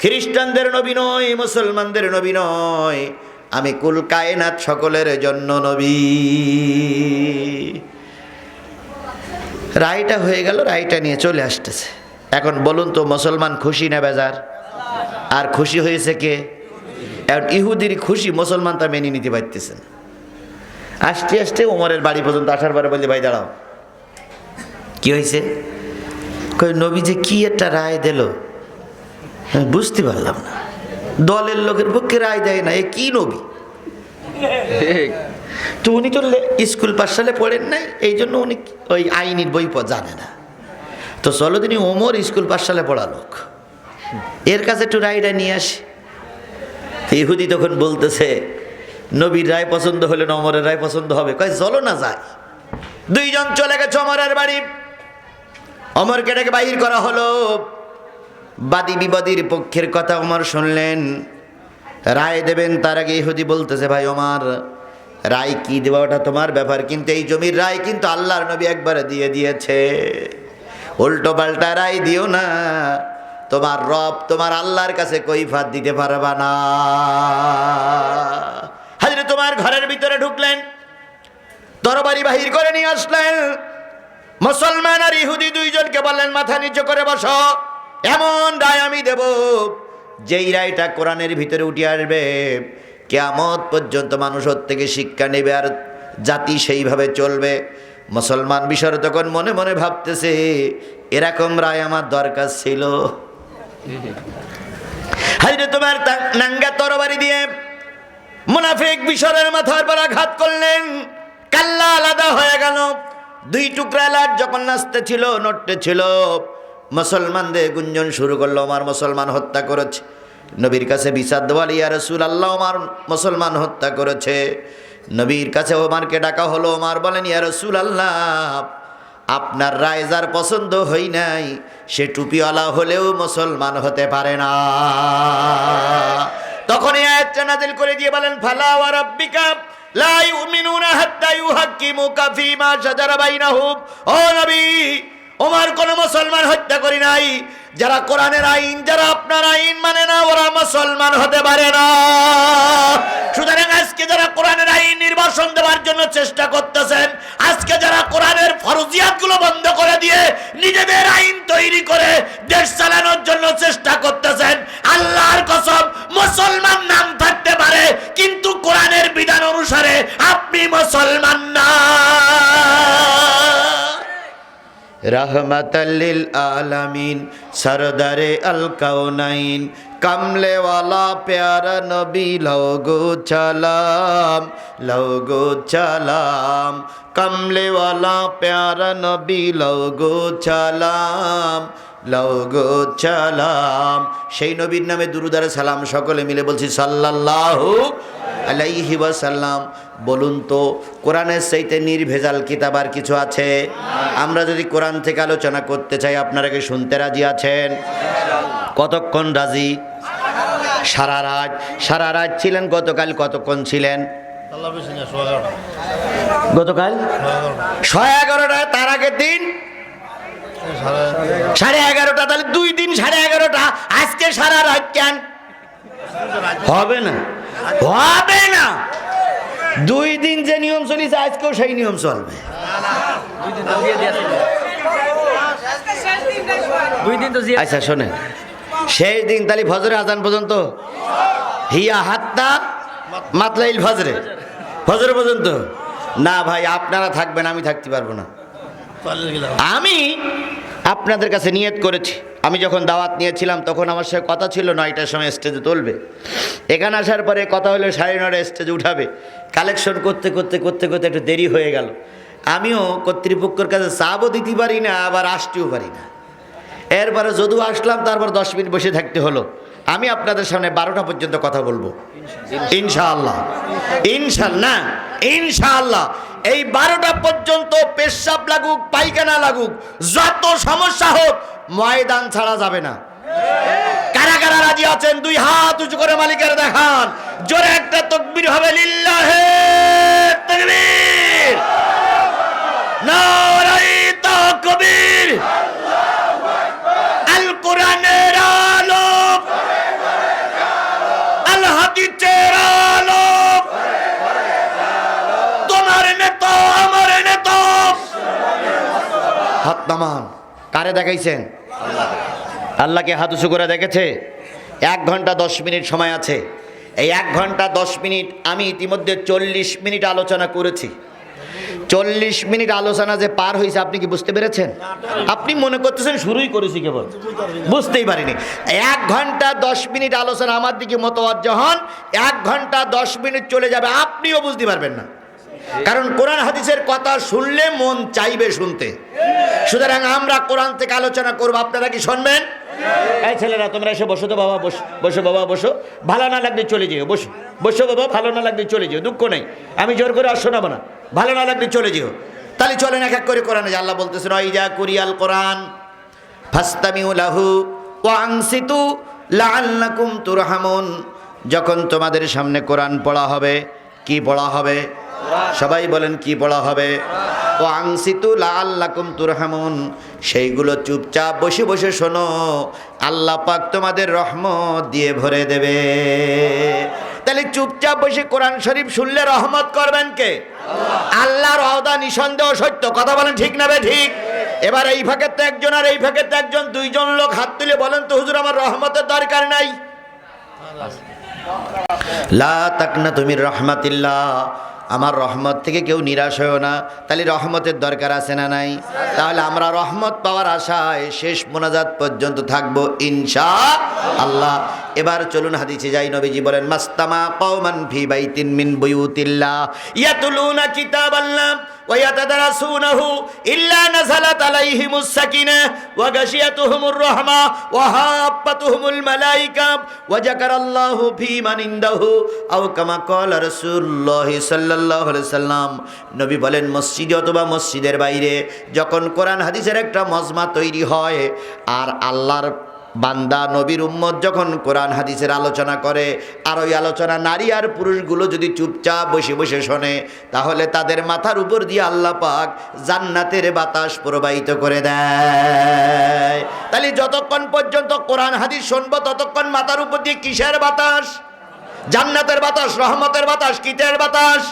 খ্রিস্টানদের নবী নই, মুসলমানদের নবী নই, আমি কুল কায়নাত সকলের জন্য নবী। রায়টা হয়ে গেল, রায়টা নিয়ে চলে আসতেছে। এখন বলুন তো মুসলমান খুশি না বেজার? আর খুশি হয়েছে কে? এখন ইহুদির খুশি মুসলমান তা মেনে নিতে পারতেছেন। আসতে আসতে ওমরের বাড়ি পর্যন্ত আসার পরে বলছে, ভাই দাঁড়াও, কি হয়েছে? কই নবী যে কি একটা রায় দিল বুঝতে পারলাম না। দলের লোকের পক্ষে রায় দেয় না, এ কি নবী? তো উনি তো স্কুল পাঠশালে পড়েন নাই, এই জন্য উনি ওই আইনের বই জানে না। তো চলো তিনি ওমর স্কুল পাঠশালে পড়া লোক, এর কাছে একটু রায়টা নিয়ে আসি। ইহুদি তখন বলতেছে, নবীর রায় পছন্দ হলে না ওমরের রায় পছন্দ হবে? কয় চলো না যাই। 2 জন চলে গেছে ওমরের বাড়ি। ওমরকে ডেকে বাহির করা হলো। বাদী বিবাদীর পক্ষের কথা ওমর শুনলেন। রায় দেবেন তার আগে ইহুদি বলতেছে, ভাই ওমর, রায় কি দেওয়া ওটা তোমার ব্যাপার, কিন্তু এই জমির রায় কিন্তু আল্লাহর নবী একবারে দিয়ে দিয়েছে। উল্টো পাল্টা রায় দিও না, তোমার রব তোমার আল্লাহর কাছে কৈফাত দিতে পারবা না। তরবারি বাহির করে নিয়ে আসলেন। মুসলমান আর ইহুদি দুইজনকে বললেন, মাথা নিচু করে বসো, এমন রায় আমি দেব, যেই রায়টা কোরআনের ভিতরে উঠে আসবে, কিয়ামত পর্যন্ত মানুষ ওর থেকে শিক্ষা নেবে আর জাতি সেইভাবে চলবে। মুসলমান বিষয় তখন মনে মনে ভাবতেছে, এরকম রায় আমার দরকার ছিল। হাইরে তোমার নাঙ্গা তরবারি দিয়ে মুনাফিক বিশরের মাথার পর আঘাত করলেন। কাল্লা আলাদা হয়ে গেল। দুই টুকরা লাট যখন নাচতে ছিল, নড়তে ছিল, মুসলমানদের গুঞ্জন শুরু করলো, আমার মুসলমান হত্যা করেছে। নবীর কাছে বিচার দেওয়াল, ইয়া রাসূলুল্লাহ, আমার মুসলমান হত্যা করেছে। নবীর কাছে ওমরকে ডাকা হলো। ওমর বলেন, ইয়া রাসূলুল্লাহ, আপনার রায় যার পছন্দ হই নাই, সে টুপিওয়ালা হলেও মুসলমান হতে পারে না। তখন এই আয়াতটা নাযিল করে দিয়ে বলেন, ফালা ওয়া রাব্বিকা লা ইউমিনুনা হাত্তা ইউহাক্কিমুকা ফীমা শাজারা বাইনাহুম। ও নবী, ওমর কোন মুসলমান হত্যা করি নাই। যারা কোরআনের আইন, যারা আপনার আইন মানে না, ওরা মুসলমান হতে পারে না। সুতরাং আজকে যারা কোরআনের আইন নির্বাসন দেওয়ার জন্য চেষ্টা করতেছেন, আজকে যারা কোরআনের ফরজিয়াতগুলো বন্ধ করে দিয়ে নিজেদের আইন তৈরি করে দেশ চালানোর জন্য চেষ্টা করতেছেন, আল্লাহর কসম, মুসলমান নাম থাকতে পারে কিন্তু কোরআনের বিধান অনুসারে আপনি মুসলমান না। रहमतल लिल आलमीन सरदारे अल कौनाइन कमले वाला प्यारा नबी लोगो चलाम कमले वाला प्यारा नबी लोगो चलाम সেই নবীর নামে দুরূদ আর সালাম সকলে মিলে বলছি সাল্লাল্লাহু আলাইহি ওয়াসাল্লাম। বলুন তো, কোরআনের চাইতে নির্ভেজাল কিতাব আর কিছু আছে? আমরা যদি কোরআন থেকে আলোচনা করতে চাই, আপনারা কি শুনতে রাজি আছেন? কতক্ষণ রাজি? সারা রাত ছিলেন। গতকাল কতক্ষণ ছিলেন? গতকাল 11:30। তার আগের দিন 11:30। তাহলে 2 দিন 11:30। আজকে সারা রাত কেন? হবে না, হবে না। 2 দিন যে নিয়ম চলিছে, আজকেও সেই নিয়ম চলবে। আচ্ছা শোনেন, সেই দিন তাহলে ফজরে আজান পর্যন্ত, হিয়া হাত্তা মাতলাইল ফজরে, ফজর পর্যন্ত না। ভাই আপনারা থাকবেন, আমি থাকতে পারবো না। আমি আপনাদের কাছে নিয়ত করেছি, আমি যখন দাওয়াত নিয়েছিলাম তখন আমার সাথে কথা ছিল 9টার সময় স্টেজে তুলবে। এখানে আসার পরে কথা হলো 9:30 স্টেজে উঠাবে। কালেকশন করতে করতে করতে করতে একটু দেরি হয়ে গেল। আমিও কর্তৃপক্ষের কাছে চাপও দিতে পারি না, আবার আসতেও পারি না। এরপরে যদিও আসলাম, তারপর 10 মিনিট বসে থাকতে হলো। আমি আপনাদের সামনে 12টা পর্যন্ত কথা বলবো ইনশাআল্লাহ। ইনশাআল্লাহ, ইনশাআল্লাহ। এই 12টা পর্যন্ত পেশাব লাগুক, পায়খানা লাগুক, যত সমস্যা হোক, ময়দান ছাড়া যাবে না। কারা কারা রাজি আছেন 2 হাত উঁচু করে মালিকের দেখান। জোরে একটা তাকবীর হবে, লিল্লাহে তাকবীর, নারায়ে তাকবীর। আল কোরআনের আলো, আল হাদিসের আলো, তোমার নেতা আমার নেতা। হাত নামান। কারে দেখাইছেন? আল্লাহকে হাত উঁচু করে দেখেছে। 1 ঘন্টা 10 মিনিট সময় আছে। এই 1 ঘন্টা 10 মিনিট আমি ইতিমধ্যে 40 মিনিট আলোচনা করেছি। 40 মিনিট আলোচনা যে পার হয়েছে, আপনি কি বুঝতে পেরেছেন? আপনি মনে করতেছেন শুরুই করেছি, কেবল বুঝতেই পারিনি। 1 ঘন্টা 10 মিনিট আলোচনা আমার দিকে মতওয়াজ্জা হন, 1 ঘন্টা 10 মিনিট চলে যাবে, আপনিও বুঝতে পারবেন না। কারণ কোরআন হাদিসের কথা শুনলে মন চাইবে শুনতে। সুতরাং আমরা কোরআন থেকে আলোচনা করব, আপনারা কি শুনবেন? এই ছেলেরা তোমরা এসে বসো তো বাবা, বসো বাবা, বসো। ভালো না লাগলে চলে যেও, বসো বসো বাবা, ভালো না লাগলে চলে যেও, দুঃখ নেই, আমি জোর করে আর শোনাবো না। ভালো না লাগলে চলে যেও। তাহলে চলেন এক এক করে কোরআনে। আল্লাহ বলতেছেন, ওয়াইজা কুরিয়াল কোরআন ফাসতামিউ লাহু ওয়া আনসিতু লাআল্লাকুম তুরহামুন। যখন তোমাদের সামনে কোরআন পড়া হবে, কি পড়া হবে? সবাই বলেন কি পড়া হবে? ও আনসিতু লাআল্লাকুম তুরহামুন। সেইগুলো চুপচাপ বসে বসে শোনো, আল্লাহ পাক তোমাদের রহমত দিয়ে ভরে দেবে। তাহলে তাহলে চুপচাপ বসে কোরআন শরীফ শুনলে রহমত করবেন কে? আল্লাহর ওয়াদা নিঃসন্দেহ সত্য। কথা বলেন ঠিক না বে ঠিক? এবার এই ভাগের তো একজন আর এই ভাগের তো একজন, দুইজন লোক হাত তুলে বলেন তো হুজুর আমার রহমতের দরকার নাই। লা তাকনাতু মির রাহমাতিল্লাহ, আমার রহমত থেকে কেউ নিরাশ হয়েও না। তাহলে রহমতের দরকার আছে না নাই? তাহলে আমরা রহমত পাওয়ার আশায় শেষ মোনাজাত পর্যন্ত থাকবো ইনশাআল্লাহ। এবার চলুন হাদিসে যাই। নবীজি বলেন মাস্তামা কওমান ফি বাইতিন মিন বুয়ুতিল্লাহ ইয়াতুলুনা কিতাবাল্লাহ ওয়া ইয়াতাদারাসুনাহু ইল্লা নাযালাত আলাইহিমুস সাকিনাহ ওয়া গাশিয়াতুহুমুর রাহমা ওয়া হাফাতুহুমুল মালায়েকা ওয়া যাকারাল্লাহু ফি মান ইনদাহু আও কামা ক্বালা রাসূলুল্লাহ সাল্লাল্লাহু আলাইহি সাল্লাম। নবী বলেন মসজিদে অথবা মসজিদের বাইরে যখন কোরআন হাদিসের একটা মজমা তৈরি হয় আর আল্লাহর বান্দা নবীর উম্মত যখন কোরআন হাদিসের আলোচনা করে আর ওই আলোচনা নারী আর পুরুষগুলো যদি চুপচাপ বসে বসে শোনে, তাহলে তাদের মাথার উপর দিয়ে আল্লাহ পাক জান্নাতের বাতাস প্রবাহিত করে দেয়। তাহলে যতক্ষণ পর্যন্ত কোরআন হাদিস শুনবো ততক্ষণ মাথার উপর দিয়ে কিসের বাতাস? জান্নাতের বাতাস, রহমতের বাতাস, কিসের বাতাস?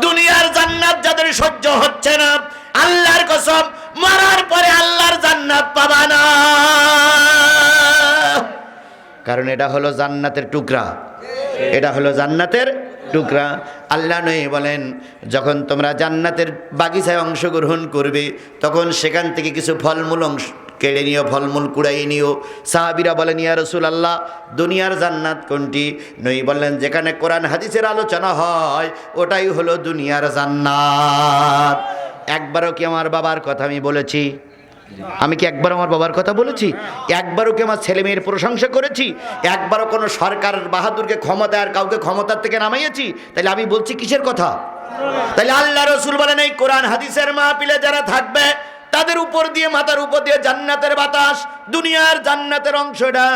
দুনিয়ার জান্নাত যাদের সহ্য হচ্ছে না, আল্লাহর কসম মরার পরে আল্লাহর জান্নাত পাবা না, কারণ এটা হলো জান্নাতের টুকরা। এটা হলো জান্নাতের টুকরা। আল্লাহ নবী বলেন যখন তোমরা জান্নাতের বাগিচায় অংশগ্রহণ করবে তখন সেখান থেকে কিছু ফলমূল কেড়ে নিও, ফলমূল কুড়াই নিও। সাহাবীরা বলেন ইয়া রাসূলুল্লাহ দুনিয়ার জান্নাত কোনটি? নবী বললেন যেখানে কোরআন হাদিসের আলোচনা হয় ওটাই হলো দুনিয়ার জান্নাত। একবারও কি আমার বাবার কথা আমি বলেছি? আমি কি একবার আমার বাবার কথা বলেছি? একবারও কি আমার ছেলে মেয়ের প্রশংসা করেছি? একবারও কোনো সরকার বাহাদুরকে ক্ষমতা আর কাউকে ক্ষমতার থেকে নামাইয়েছি? তাহলে আমি বলছি কিসের কথা? তাহলে আল্লাহ রাসূল বলেন এই কোরআন হাদিসের মাহফিলে যারা থাকবে তাদের উপর দিয়ে, মাথার উপর দিয়ে জান্নাতের বাতাস, দুনিয়ার জান্নাতের অংশটা।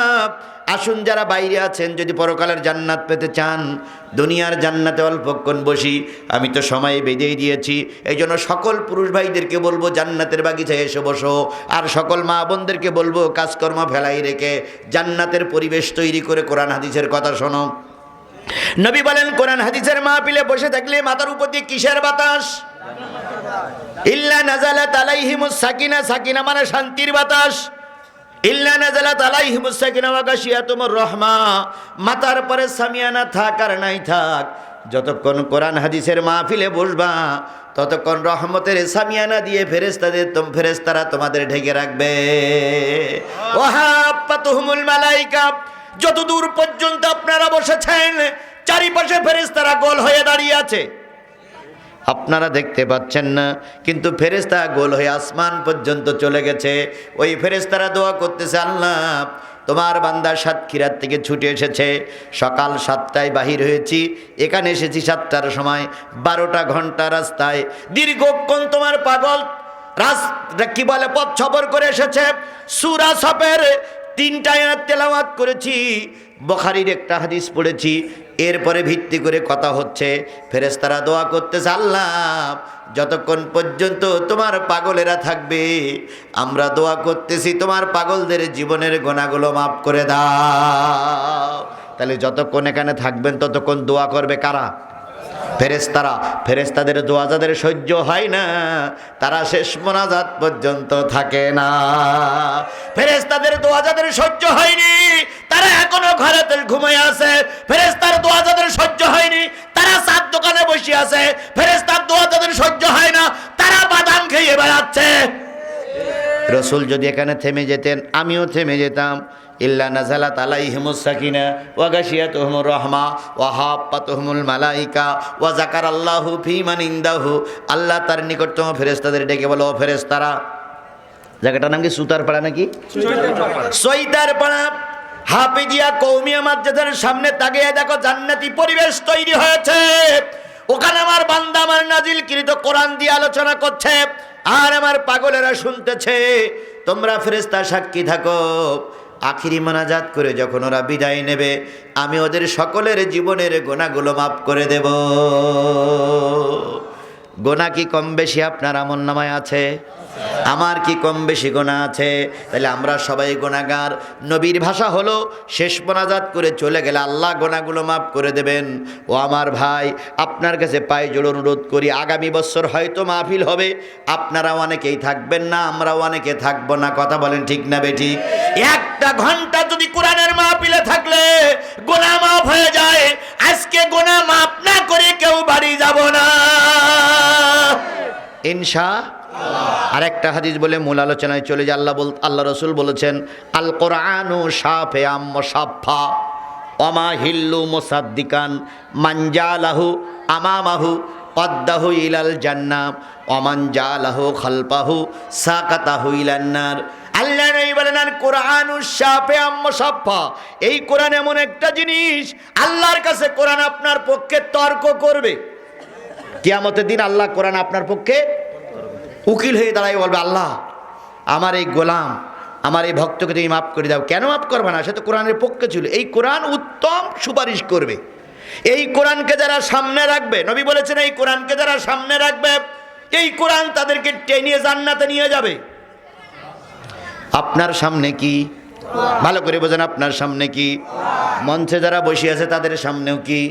আসুন যারা বাইরে আছেন, যদি পরকালের জান্নাত পেতে চান, দুনিয়ার জান্নাতে অল্পক্ষণ বসি, আমি তো সময় বেঁধেই দিয়েছি। এই জন্য সকল পুরুষ ভাইদেরকে বলবো জান্নাতের বাগিচায় এসে বসো, আর সকল মা বোনদেরকে বলবো কাজকর্ম ফেলাই রেখে জান্নাতের পরিবেশ তৈরি করে কোরআন হাদিসের কথা শোনো। নবী বলেন কোরআন হাদিসের মাহফিলে বসে থাকলে মাথার উপর দিয়ে কিসের বাতাস? ইল্লা নাযালাত আলাইহিমুস সাকিনা, সাকিনা মানে শান্তির বাতাস। ইল্লা নাযালাত আলাইহিমুস সাকিনা ওয়া গাশিয়াতুমুর রাহমা, মাথার পরে সামিয়ানা থাক আর নাই থাক, যতক্ষণ কোরআন হাদিসের মাহফিলে বসবা ততক্ষণ রহমতের সামিয়ানা দিয়ে ফেরেশতারা তোমাদের ঢেকে রাখবে। ওয়া হাফাতুহুমুল মালায়েকা, যতদূর পর্যন্ত আপনারা বসেছেন চারিপাশে ফেরেশতারা গোল হয়ে দাঁড়িয়ে আছে। আপনারা দেখতে পাচ্ছেন না, কিন্তু ফেরেশতা গোল হয়ে আসমান পর্যন্ত চলে গেছে। ওই ফেরেশতারা দোয়া করতেছে আল্লাহ তোমার বান্দা সাতক্ষীরার থেকে ছুটে এসেছে, সকাল 7টায় বাহির হয়েছি, এখানে এসেছি 7টার সময়, 12টা ঘন্টা রাস্তায় দীর্ঘক্ষণ তোমার পাগল কি বলে পথ সফর করে এসেছে। সূরা সফের 3টা আয়াত তেলাওয়াত করেছি, বুখারীর একটা হাদিস পড়েছি, এরপরে ভিত্তি করে কথা হচ্ছে। ফেরেশতারা দোয়া করতেছে আল্লাহ যতক্ষণ পর্যন্ত তোমার পাগলেরা থাকবে আমরা দোয়া করতেছি তোমার পাগলদের জীবনের গুনাহগুলো মাফ করে দাও। তাহলে যতক্ষণ এখানে থাকবেন ততক্ষণ দোয়া করবে কারা? ফেরেশতারা। ফেরেশতাদের দোয়া যাদের সহ্য হয় না তারা শেষ মোনাজাত পর্যন্ত থাকে না। ফেরেশতাদের দোয়া যাদের সহ্য হয়নি তারা এখনো ঘরেতে ঘুমিয়ে আছে। ফেরেশতার দোয়া যাদের সহ্য হয়নি তারা চার দোকানে বসে আছে। ফেরেশতার দোয়া যাদের সহ্য হয় না তারা বাদাম খেয়ে বেড়াচ্ছে। রাসূল যদি এখানে থেমে যেতেন আমিও থেমে যেতাম। ইল্লা নাযালাত আলাইহিমুস সাকিনা ওয়া গাশিয়াতুহুমুর রাহমা ওয়া হাফাতুহুমুল মালায়েকা ওয়া যাকারাল্লাহু ফী মান ইনদাহু, আল্লাহ তার নিকটতম ফেরেশতাদের ডেকে বলো ও ফেরেশতারা, জায়গাটার নাম কি সুতারপাড়া নাকি সৈতারপাড়া, হাফিজিয়া কওমিয়া মাদ্রাসার সামনে তাকিয়ে দেখো জান্নাতি পরিবেশ তৈরি হয়েছে। ওখানে আমার বান্দা আমার নাজিলকৃত কোরআন দিয়ে আলোচনা করছে আর আমার পাগলেরা শুনতেছে। তোমরা ফেরেশতা সাক্ষী থাকো, আখিরি মোনাজাত করে যখন ওরা বিদায় নেবে আমি ওদের সকলের জীবনের গুনাহগুলো মাফ করে দেব। গোনা কি কম বেশি আপনার আমলনামায় আছে? আমার কি কম বেশি গোনা আছে? তাহলে আমরা সবাই গোনাগার। নবীর ভাষা হলো শেষ মোনাজাত করে চলে গেলে আল্লাহ গোনাগুলো মাফ করে দেবেন। ও আমার ভাই, আপনার কাছে পায়ে জোড় অনুরোধ করি, আগামী বছর হয়তো মাহফিল হবে, আপনারা অনেকেই থাকবেন না, আমরাও অনেকে থাকবো না। কথা বলেন ঠিক না বেঠিক? একটা ঘন্টা যদি কোরআনের মাহফিলে থাকলে গোনা মাফ হয়ে যায়। আজকে গোনা মাফ না করে কেউ বাড়ি যাব না ইনশাআল্লাহ। আরেকটা হাদিস বলে মূল আলোচনায় চলে যায়। আল্লাহ রসুল বলেছেন, আল কোরআনু শাফিআম মুসাফফা ওমা হিল্লু মুসাদ্দিকান মানজালাহু আমামাহু কদ্দাহু ইলাল জান্নাহ ওমান জালাহু খালফাহু সাকাতাহু ইলান নার। আল্লাহ নবী বলেন, আর কোরআনু শাফিআম মুসাফফা, এই কোরআন এমন একটা জিনিস, আল্লাহর কাছে কোরআন আপনার পক্ষে তর্ক করবে। কিয়ামতের দিন আল্লাহ কোরআন আপনার পক্ষে উকিল হয়ে দাঁড়ায়, বলবে, আল্লাহ আমার এই গোলাম, আমার এই ভক্তকে তুমি মাফ করে দাও। কেন মাফ করবে না? সে তো কোরআনের পক্ষে ছিল। এই কোরআন উত্তম সুপারিশ করবে। এই কোরআনকে যারা সামনে রাখবে, নবী বলেছেন, এই কোরআনকে যারা সামনে রাখবে, এই কোরআন তাদেরকে টেনে জান্নাতে নিয়ে যাবে। আপনার সামনে কি? ভালো করে বোঝেন, আপনার সামনে কি? মঞ্চে যারা বসে আছে তাদের সামনেও কি?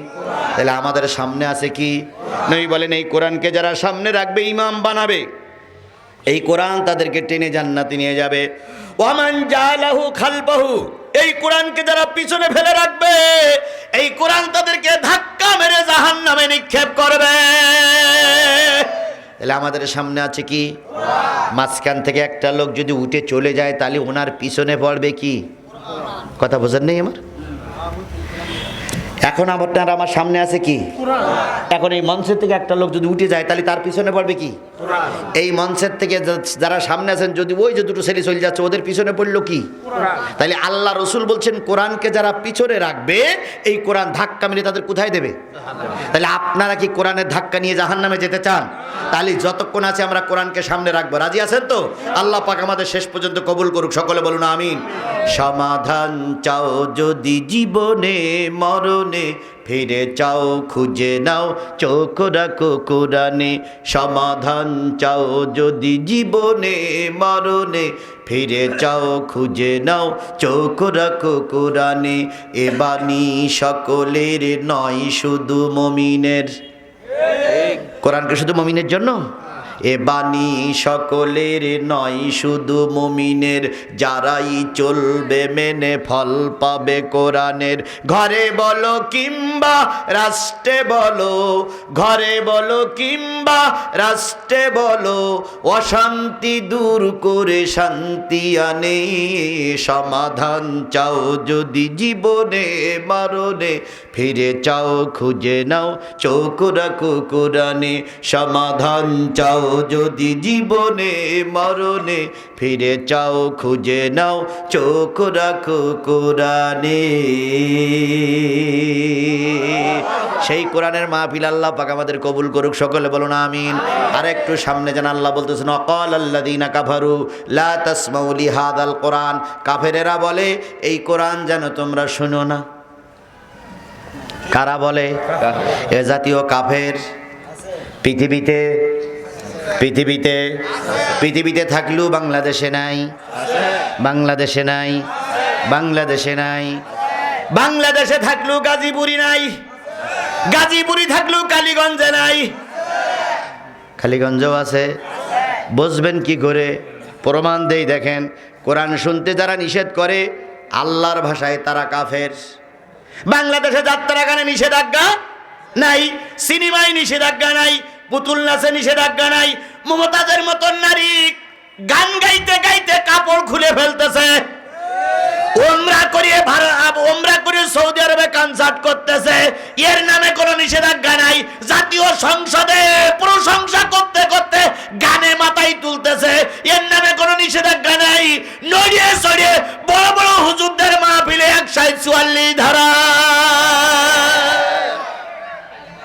তাহলে আমাদের সামনে আছে কি? নবী বলেন, এই কোরআনকে যারা সামনে রাখবে, ইমাম বানাবে, এই কোরআন তাদেরকে টেনে জান্নাতে নিয়ে যাবে। ওয়ামান জালাহু খালফাহু, এই কোরআনকে যারা পিছনে ফেলে রাখবে, এই কোরআন তাদেরকে ধাক্কা মেরে জাহান্নামে নিক্ষেপ করবে। তাহলে আমাদের সামনে আছে কি? মাঝখান থেকে একটা লোক যদি উঠে চলে যায়, তাহলে ওনার পিছনে পড়বে কি? কথা বোঝেন নেই আমার? এখন আপনার আমার সামনে আছে কি? এখন এই মঞ্চের থেকে একটা লোক যদি উঠে যায়, তাহলে তার পিছনে পড়বে কি? এই মঞ্চের থেকে যারা সামনে আছেন, যদি ওই যে দুটো ছেলে চলে যাচ্ছে, ওদের পিছনে পড়লো কি? তাহলে আল্লাহ রসুল বলছেন, কোরআনকে যারা পিছনে রাখবে, এই কোরআন ধাক্কা মেরে তাদের কোথায় দেবে? তাহলে আপনারা কি কোরআনের ধাক্কা নিয়ে জাহান্নামে যেতে চান? তাহলে যতক্ষণ আছে আমরা কোরআনকে সামনে রাখবো। রাজি আছেন তো? আল্লাহ পাক আমাদের শেষ পর্যন্ত কবুল করুক। সকলে বলুন আমিন। সমাধান চাও যদি জীবনে মরণে, ফিরে চাও খুঁজে নাও চোখ রাখো কোরআনে। সমাধান চাও যদি জীবনে মরণে, ফিরে চাও খুঁজে নাও চোখ রাখো কোরআনে। এ বাণী সকলের নয়, শুধু মুমিনের। কোরআনকে শুধু মুমিনের জন্য? এ বাণী সকলের নয়, শুধু মুমিনের। যারাই চলবে মেনে ফল পাবে কোরআনের। ঘরে বলো কিংবা রাষ্ট্রে বলো, ঘরে বলো কিংবা রাষ্ট্রে বলো, অশান্তি দূর করে শান্তি আনে। সমাধান চাও যদি জীবনে মরণে, ফিরে চাও খুঁজে নাও চোখ রাখো কোরআনে। সমাধান চাও যদি জীবনে মরণে, ফিরে চাও খুঁজে নাও চোখ রাখো কোরআনে। সেই কোরআনের মাহফিল আল্লাহ পাক আমাদের কবুল করুক। সকলে বলুন আমিন। আর একটু সামনে যেন আল্লাহ বলতেছেন, অকাল আল্লাযীনা কাফারু লা তাসমাউ লিহাযাল কোরআন। কাফেরেরা বলে, এই কোরআন যেন তোমরা শোনো না। কারা বলে? এ জাতীয় কাফের পৃথিবীতে পৃথিবীতে পৃথিবীতে থাকলেও বাংলাদেশে নাই, বাংলাদেশে নাই, বাংলাদেশে নাই। বাংলাদেশে থাকলেও গাজীপুরি নাই, গাজীপুরি থাকলেও কালীগঞ্জে নাই। কালীগঞ্জও আছে। বুঝবেন কি করে? প্রমাণ দেই দেখেন। কোরআন শুনতে যারা নিষেধ করে, আল্লাহর ভাষায় তারা কাফের। বাংলাদেশে যাত্রা গানে নিষেধাজ্ঞা নাই, সিনেমায় নিষেধাজ্ঞা নাই, পুতুল নাচে নিষেধাজ্ঞা নাই। মমতাজের মতন নারী গান গাইতে গাইতে কাপড় খুলে ফেলতেছে। ওমরা করে সৌদি আরবে কনসার্ট করতেছে, এর নামে কোনো নিষেধাজ্ঞা নাই। জাতীয় সংসদে প্রশংসা করতে করতে গানে মাথায় তুলতেছে, এর নামে কোনো নিষেধাজ্ঞা নাই। নড়িয়ে সরিয়ে বড় বড় হুজুরদের মাহফিলে 144 ধারা।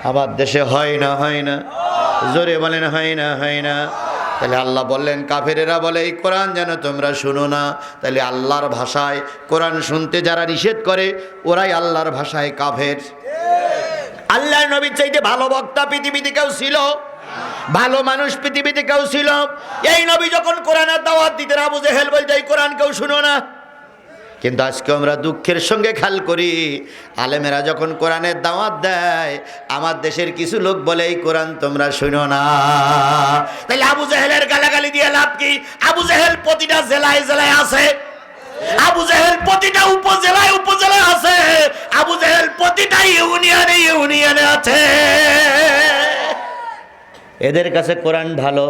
আমার দেশে হয় না, হয় না? জোরে বলেন হয় না, হয় না? তাহলে আল্লাহ বললেন, কাফেরেরা বলে এই কোরআন যেন তোমরা শুনো না। তাহলে আল্লাহর ভাষায় কোরআন শুনতে যারা নিষেধ করে, ওরাই আল্লাহর ভাষায় কাফের। আল্লাহর নবীর চাইতে ভালো বক্তা পৃথিবীতে কেউ ছিল? ভালো মানুষ পৃথিবীতে কেউ ছিল? এই নবী যখন কোরআনের দাওয়াত দিতেন, আবু জেহেল বলতো এই কোরআন কেউ শুনো না। কিন্তু আজকে আমরা দুঃখের সঙ্গে খেয়াল করি, আলেমেরা যখন কোরআনের দাওয়াত দেয়, আমার দেশের কিছু লোক বলে এই কোরআন তোমরা শুনো না। তাহলে আবু জেহেলের গালাগালি দিয়ে লাভ কি? আবু জেহেল প্রতিটা জেলায় জেলায় আছে, আবু জেহেল প্রতিটা উপজেলায় উপজেলায় আছে, আবু জেহেল প্রতিটা ইউনিয়নে ইউনিয়নে আছে। এদের কাছে কোরআন ভালো।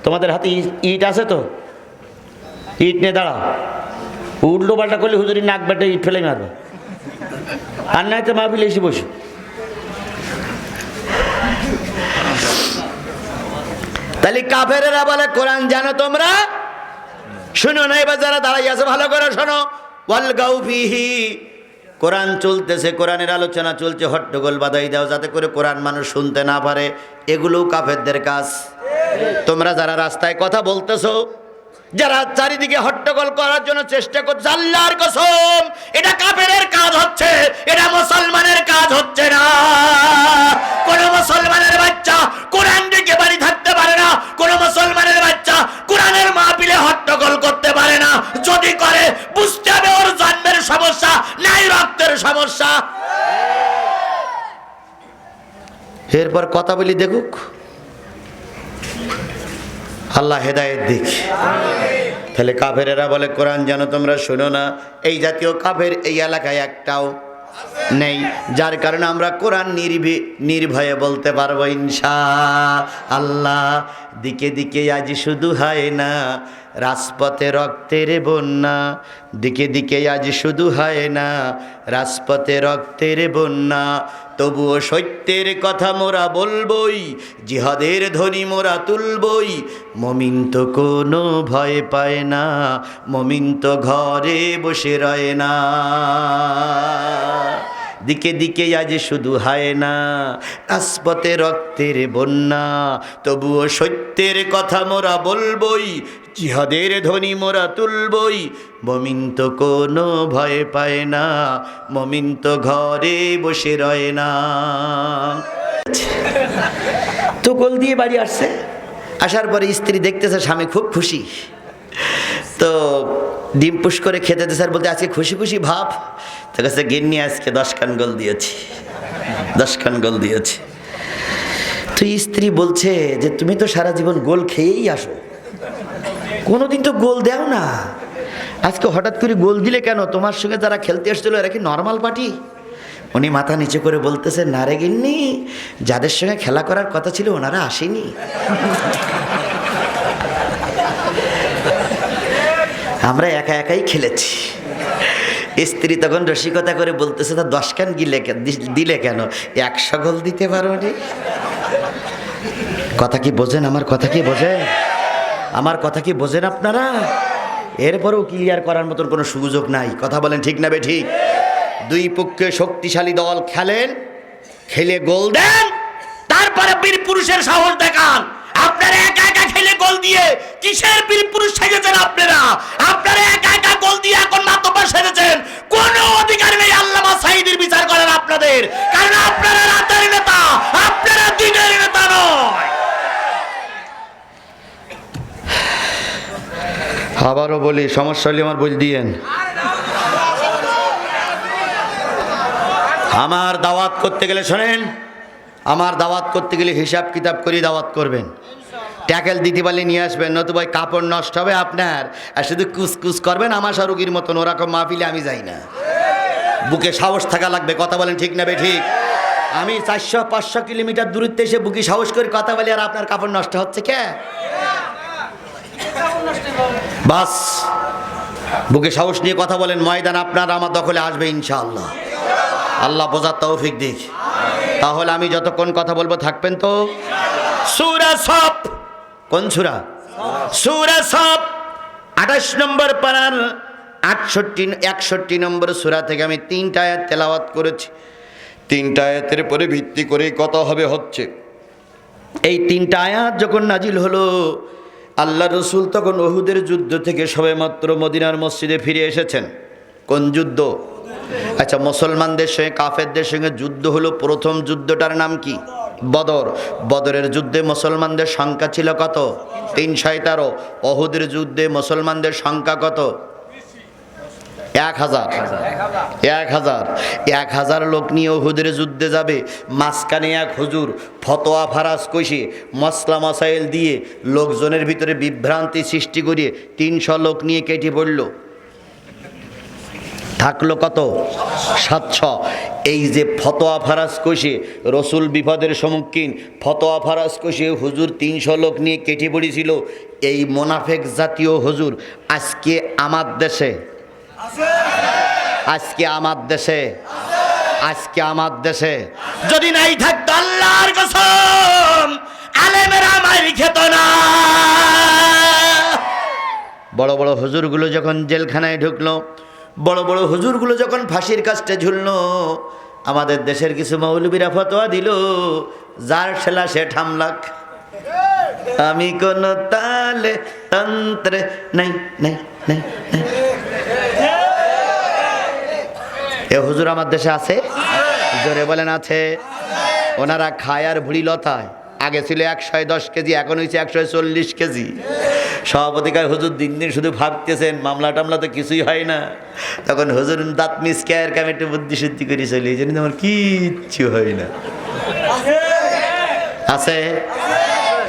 তোমাদের হাতে ইট আছে তো, ইট নিয়ে দাঁড়াও। উল্টো পাল্টা করলে হুজুরি নাক বেটে ইট ফেলে মারবে, আর নাই তো মাহফিলে এসে বসে। তাহলে কাফেরেরা বলে কোরআন জানো তোমরা, শুনো না। এবার যারা দাঁড়াই আছে ভালো করে শোনো। ওয়াল গাউফিহি, কোরআন চলতেছে, কোরআনের আলোচনা চলছে, হট্টগোল বাধাই দাও যাতে করে কোরআন মানুষ শুনতে না পারে। এগুলোও কাফেরদের কাজ। তোমরা যারা রাস্তায় কথা বলতেছো, যারা চারিদিকে হট্টগোল করার জন্য চেষ্টা করছে, আল্লাহর কসম এটা কাফেরের কাজ হচ্ছে, এটা মুসলমানের কাজ হচ্ছে না। কোন মুসলমানের বাচ্চা কোরআন দিকে বাড়ি থাকতে পারে না, কোন মুসলমানের বাচ্চা কোরআনের মাহফিলে হট্টগোল করতে পারে না। যদি করে বুঝতে হবে ওর জন্মের সমস্যা, নাই রক্তের সমস্যা। এরপর কথা বলি দেখুক, আল্লাহ হেদায়েত দিক। তাহলে কাফেরেরা বলে কোরআন জানো তোমরা শুনো না। এই জাতীয় কাফের এই এলাকায় একটাও নেই, যার কারণে আমরা কোরআন নির্ভয়ে বলতে পারবো ইনশাআল্লাহ। দিকে দিকে আজ শুধু হয় না রাজপথে রক্তের বন্যা, দিকে দিকে আজ শুধু হয় না রাজপথে রক্তের বন্যা। তবুও সত্যের কথা মোরা বলবই, জিহাদের ধ্বনি মোরা তুলবই। মমিন তো কোনো ভয় পায় না, মমিন তো ঘরে বসে রয় না। দিকে দিকে আজ শুধু হয় না রাজপথে রক্তের বন্যা, তবুও সত্যের কথা মোরা বলবই, জিহাদের ধ্বনি মোরা তুলবই। মমিন তো কোনো ভয় পায় না, মমিন তো ঘরে বসে রয় না। তো গোল দিয়ে বাড়ি আসছে, আসার পরে স্ত্রী দেখতেছে স্বামী খুব খুশি, তো ডিম পুশ করে খেতে দিতে স্যার বলতে আজকে খুশি খুশি ভাব। তো কাছে গিন্নি আজকে 10 খান গোল দিয়েছি, 10 খান গোল দিয়েছি। তো স্ত্রী বলছে যে তুমি তো সারা জীবন গোল খেয়েই আসো, কোনোদিন তো গোল দেও না, আজকে হঠাৎ করে গোল দিলে কেন? তোমার সঙ্গে যারা খেলতে এসেছিল এরা কি নর্মাল পার্টি? উনি মাথা নিচে করে বলতেছে না রে গিন্নি, যাদের সঙ্গে খেলা করার কথা ছিল ওনারা আসেনি, আমরা একা একাই খেলেছি। স্ত্রী তখন রসিকতা করে বলতেছে তা 10 খান দিলে কেন, 100 গোল দিতে পারো নি? কথা কি বোঝেন? আমার কথা কি বোঝেন? আমার কথা কি বোঝেন আপনারা? এরপরেও ক্লিয়ার করার মতন কোনো সুযোগ নাই। কথা বলেন ঠিক না বে ঠিক? দুই পক্ষে শক্তিশালী দল খেলেন, খেলে গোল দেন, তারপরে বীর পুরুষের সাহস দেখান। আপনারা একা একা খেলে গোল দিয়ে কিসের বীর পুরুষ সেজেছেন? আপনারা একা একা গোল দিয়ে এখন মাতব্বর সেজেছেন। কোনো অধিকার নেই আল্লামা সাঈদীর বিচার করেন আপনাদের, কারণ আপনারা রাতের নেতা, আপনারা দিনের নেতা নয়। আবারও বলি, সমস্যা হলে আমার বল দিয়েন। আমার দাওয়াত করতে গেলে শোনেন, আমার দাওয়াত করতে গেলে হিসাব কিতাব করে দাওয়াত করবেন। ট্যাকেল দিতে পারলে নিয়ে আসবেন, নতুবা কাপড় নষ্ট হবে আপনার, আর শুধু কুসকুস করবেন আমাশা রুগীর মতন। ওরকম মাহফিলে আমি যাই না। বুকে সাহস থাকা লাগবে। কথা বলেন ঠিক না বে ঠিক? আমি 400-500 কিলোমিটার দূরত্বে এসে বুকে সাহস করে কথা বলি, আর আপনার কাপড় নষ্ট হচ্ছে কে? বাস বুকে সাহস নিয়ে কথা বলেন, ময়দান আপনার আমার দখলে আসবে ইনশাআল্লাহ। আল্লাহ বোঝার তৌফিক দিক। তাহলে আমি যতক্ষণ কথা বলবো থাকবেন তো। সূরা সফ, কোন সূরা? সূরা সফ 28 নম্বর পারার 61 নম্বর সূরা থেকে আমি 3টা আয়াত তেলাওয়াত করেছি। 3টা আয়াতের উপরে ভিত্তি করে কথা হচ্ছে। এই 3টা আয়াত যখন নাজিল হলো, আল্লাহ রসুল তখন উহুদের যুদ্ধ থেকে সবেমাত্র মদিনার মসজিদে ফিরে এসেছেন। কোন যুদ্ধ? আচ্ছা, মুসলমানদের সঙ্গে কাফেরদের সঙ্গে যুদ্ধ হলো, প্রথম যুদ্ধটার নাম কি? বদরের যুদ্ধে মুসলমানদের সংখ্যা ছিল কত? 313। ওহুদের যুদ্ধে মুসলমানদের সংখ্যা কত? 1000 লোক নিয়ে ওহুদের যুদ্ধে যাবে। মাঝখানে এক হুজুর ফতোয়া ফারাজ কইছে, মশলা মশাইল দিয়ে লোকজনের ভিতরে বিভ্রান্তি সৃষ্টি করিয়ে 300 লোক নিয়ে কেটে পড়ল। থাকলো কত? 700। এই যে ফতোয়া ফারাজ কইছে, রসুল বিপদের সম্মুখীন, ফতোয়া ফারাজ কইছে হুজুর 300 লোক নিয়ে কেটে পড়েছিল। এই মোনাফেক জাতীয় হুজুর আজকে আমার দেশে, আজকে আমার দেশে যদি নাই থাকতো আল্লাহর কসম আলেমেরা মাইর খেত না। বড় বড় হুজুরগুলো যখন জেলখানায় ঢুকলো, বড় বড় হুজুরগুলো যখন ফাঁসির কাস্টে ঝুললো, আমাদের দেশের কিছু মৌলবীরা ফতোয়া দিল, যার ঠেলা সে ঠামলাক, আমি কোন তালে তন্ত্রে নাই নাই নাই নাই। এ হুজুর আমার দেশে আছে? জোরে বলেন আছে। ওনারা খায় আর ভুড়ি লতায়। আগে ছিল 110 কেজি, এখন হয়েছে 140 কেজি। সভাপতিকার হুজুর দিন দিন শুধু ভাবতেছেন মামলা টামলা তো কিছুই হয় না। তখন হুজুর দাঁত মিসকায়ের কামে একটু বুদ্ধি শুদ্ধি করে চলি, এই জন্য আমার কিচ্ছু হয় না। আছে?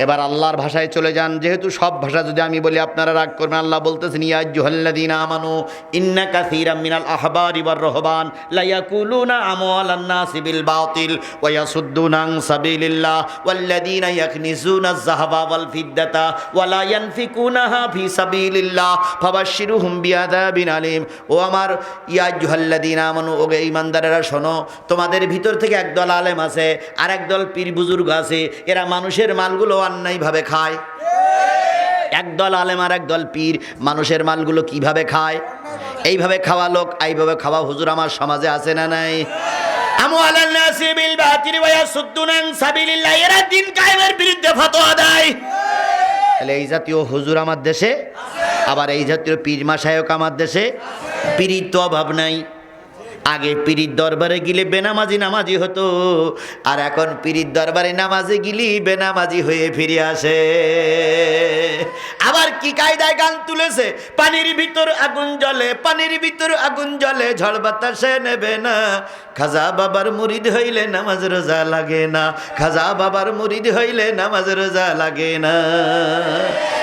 এবার আল্লাহর ভাষায় চলে যান। যেহেতু সব ভাষা যদি আমি বলি আপনারা রাগ করবেন। আল্লাহ বলতেছেন, ইয়া আইয়ুহাল্লাযীনা আমানু ইন্না কাসীরাম মিনাল আহবারি ওয়ার রুহবান লা ইয়াকুলুনা আমওয়ালান নাসি বিল বাতিল ওয়া ইয়াসুদ্দুনা আন সাবিলিল্লাহ ওয়াল্লাযীনা ইয়াকনিজুনা আয-যাহাবা ওয়াল ফিদ্দাতা ওয়া লা ইয়ানফিকুনাহা ফি সাবিলিল্লাহ ফাবাশশিরহুম বিআযাবিন আলীম। ও আমার ইয়া আইয়ুহাল্লাযীনা আমানু, ও ঈমানদারেরা শোনো, তোমাদের ভিতর থেকে একদল আলেম আছে আর একদল পীর বুজুর্গ আছে, এরা মানুষের মালগুলো অন্যায়ভাবে খায়। একদল আলেম আর একদল পীর মানুষের মালগুলো কিভাবে খায়? এইভাবে খাওয়া লোক, এইভাবে খাওয়া হুজুর আমার সমাজে আছে না নাই? আমওয়ালান নাসি বিল বাতিল ওয়া ইয়াসুদ্দুনা আন সাবিলিল্লাহ, এরা দিন কায়েমের বিরুদ্ধে ফতোয়া দেয়। তাহলে এই জাতীয় হুজুর আমার দেশে, আবার এই জাতীয় পীর মাশায়েখ আমার দেশে। পীরির তো অভাব নাই। আগে পীরির দরবারে গেলে বেনামাজি নামাজি হতো, আর এখন পীরির দরবারে নামাজে গেলি বেনামাজি হয়ে ফিরে আসে। আবার কি কায়দায় গান তুলেছে, পানির ভিতর আগুন জ্বলে, পানির ভিতর আগুন জ্বলে, ঝড় বাতাসে নেবে না। খাজা বাবার মুরিদ হইলে নামাজ রোজা লাগে না, খাজা বাবার মুরিদ হইলে নামাজ রোজা লাগে না।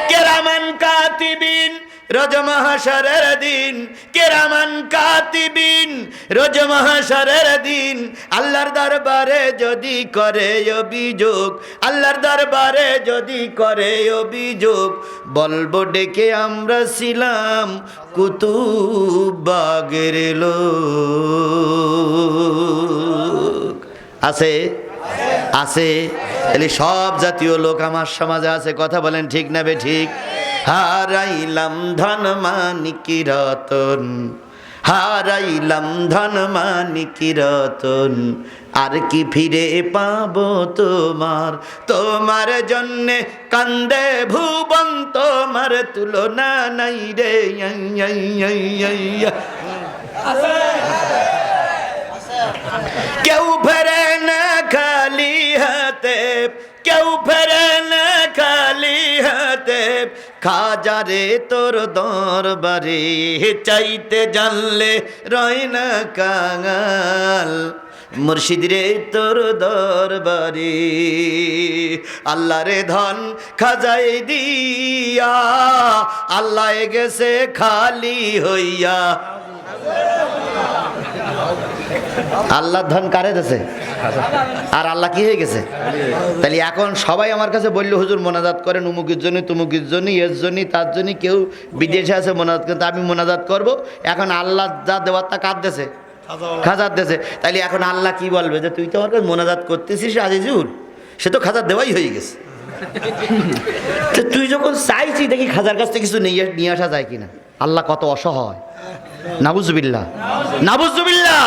কেরামান কাতিবিন রোজ মাহশরের দিন, কেরামান কাতিবিন রোজ মাহশরের দিন, আল্লাহর দরবারে যদি করে অভিযোগ, আল্লাহর দরবারে যদি করে অভিযোগ, বলবো ডেকে আমরা ছিলাম কুতুব বাগের লোক। আছে? আছে। তাহলে সব জাতীয় লোক আমার সমাজে আছে। কথা বলেন ঠিক না বে ঠিক? হারাইলাম ধন মানিক রতন, হারাইলাম ধন মানিক রতন, আর কি ফিরে পাবো তোমার, তোমার জন্যে কান্দে ভুবন, তোমার তুলনা নাই রে। কেউ ফেরে না খালি হাতে, কেউ ফেরে না খালি হাতে, খাজারে তোর দরবারে চাইতে জানলে রয় না কাঙাল, মুর্শিদ রে তোর দরবারে। আল্লাহ রে ধন খাজাই দিয়া, আল্লাহ গেছে খালি হইয়া। আল্লাহর ধন কারে দেছে? আর আল্লাহ কি হয়ে গেছে? তাহলে এখন সবাই আমার কাছে বললো হুজুর মোনাজাত করেন উমুকের জন্য, তুমুকের জন্য, এর জন্য, তার জন্য। কেউ বিদেশে আছে মোনাজাত করতে, আমি মোনাজাত করব। এখন আল্লাহ যা দেওয়ার তা কার দেছে? খাজার দেছে। তাইলে এখন আল্লাহ কি বলবে যে তুই তো আমার কাছে মোনাজাত করতেছিস আজিজুল, সে তো খাজার দেওয়াই হয়ে গেছে। তুই যখন চাইছি দেখি খাজার কাছ থেকে কিছু নিয়ে আসা যায় কিনা। আল্লাহ কত অসহায়। নাউজুবিল্লাহ, নাউজুবিল্লাহ,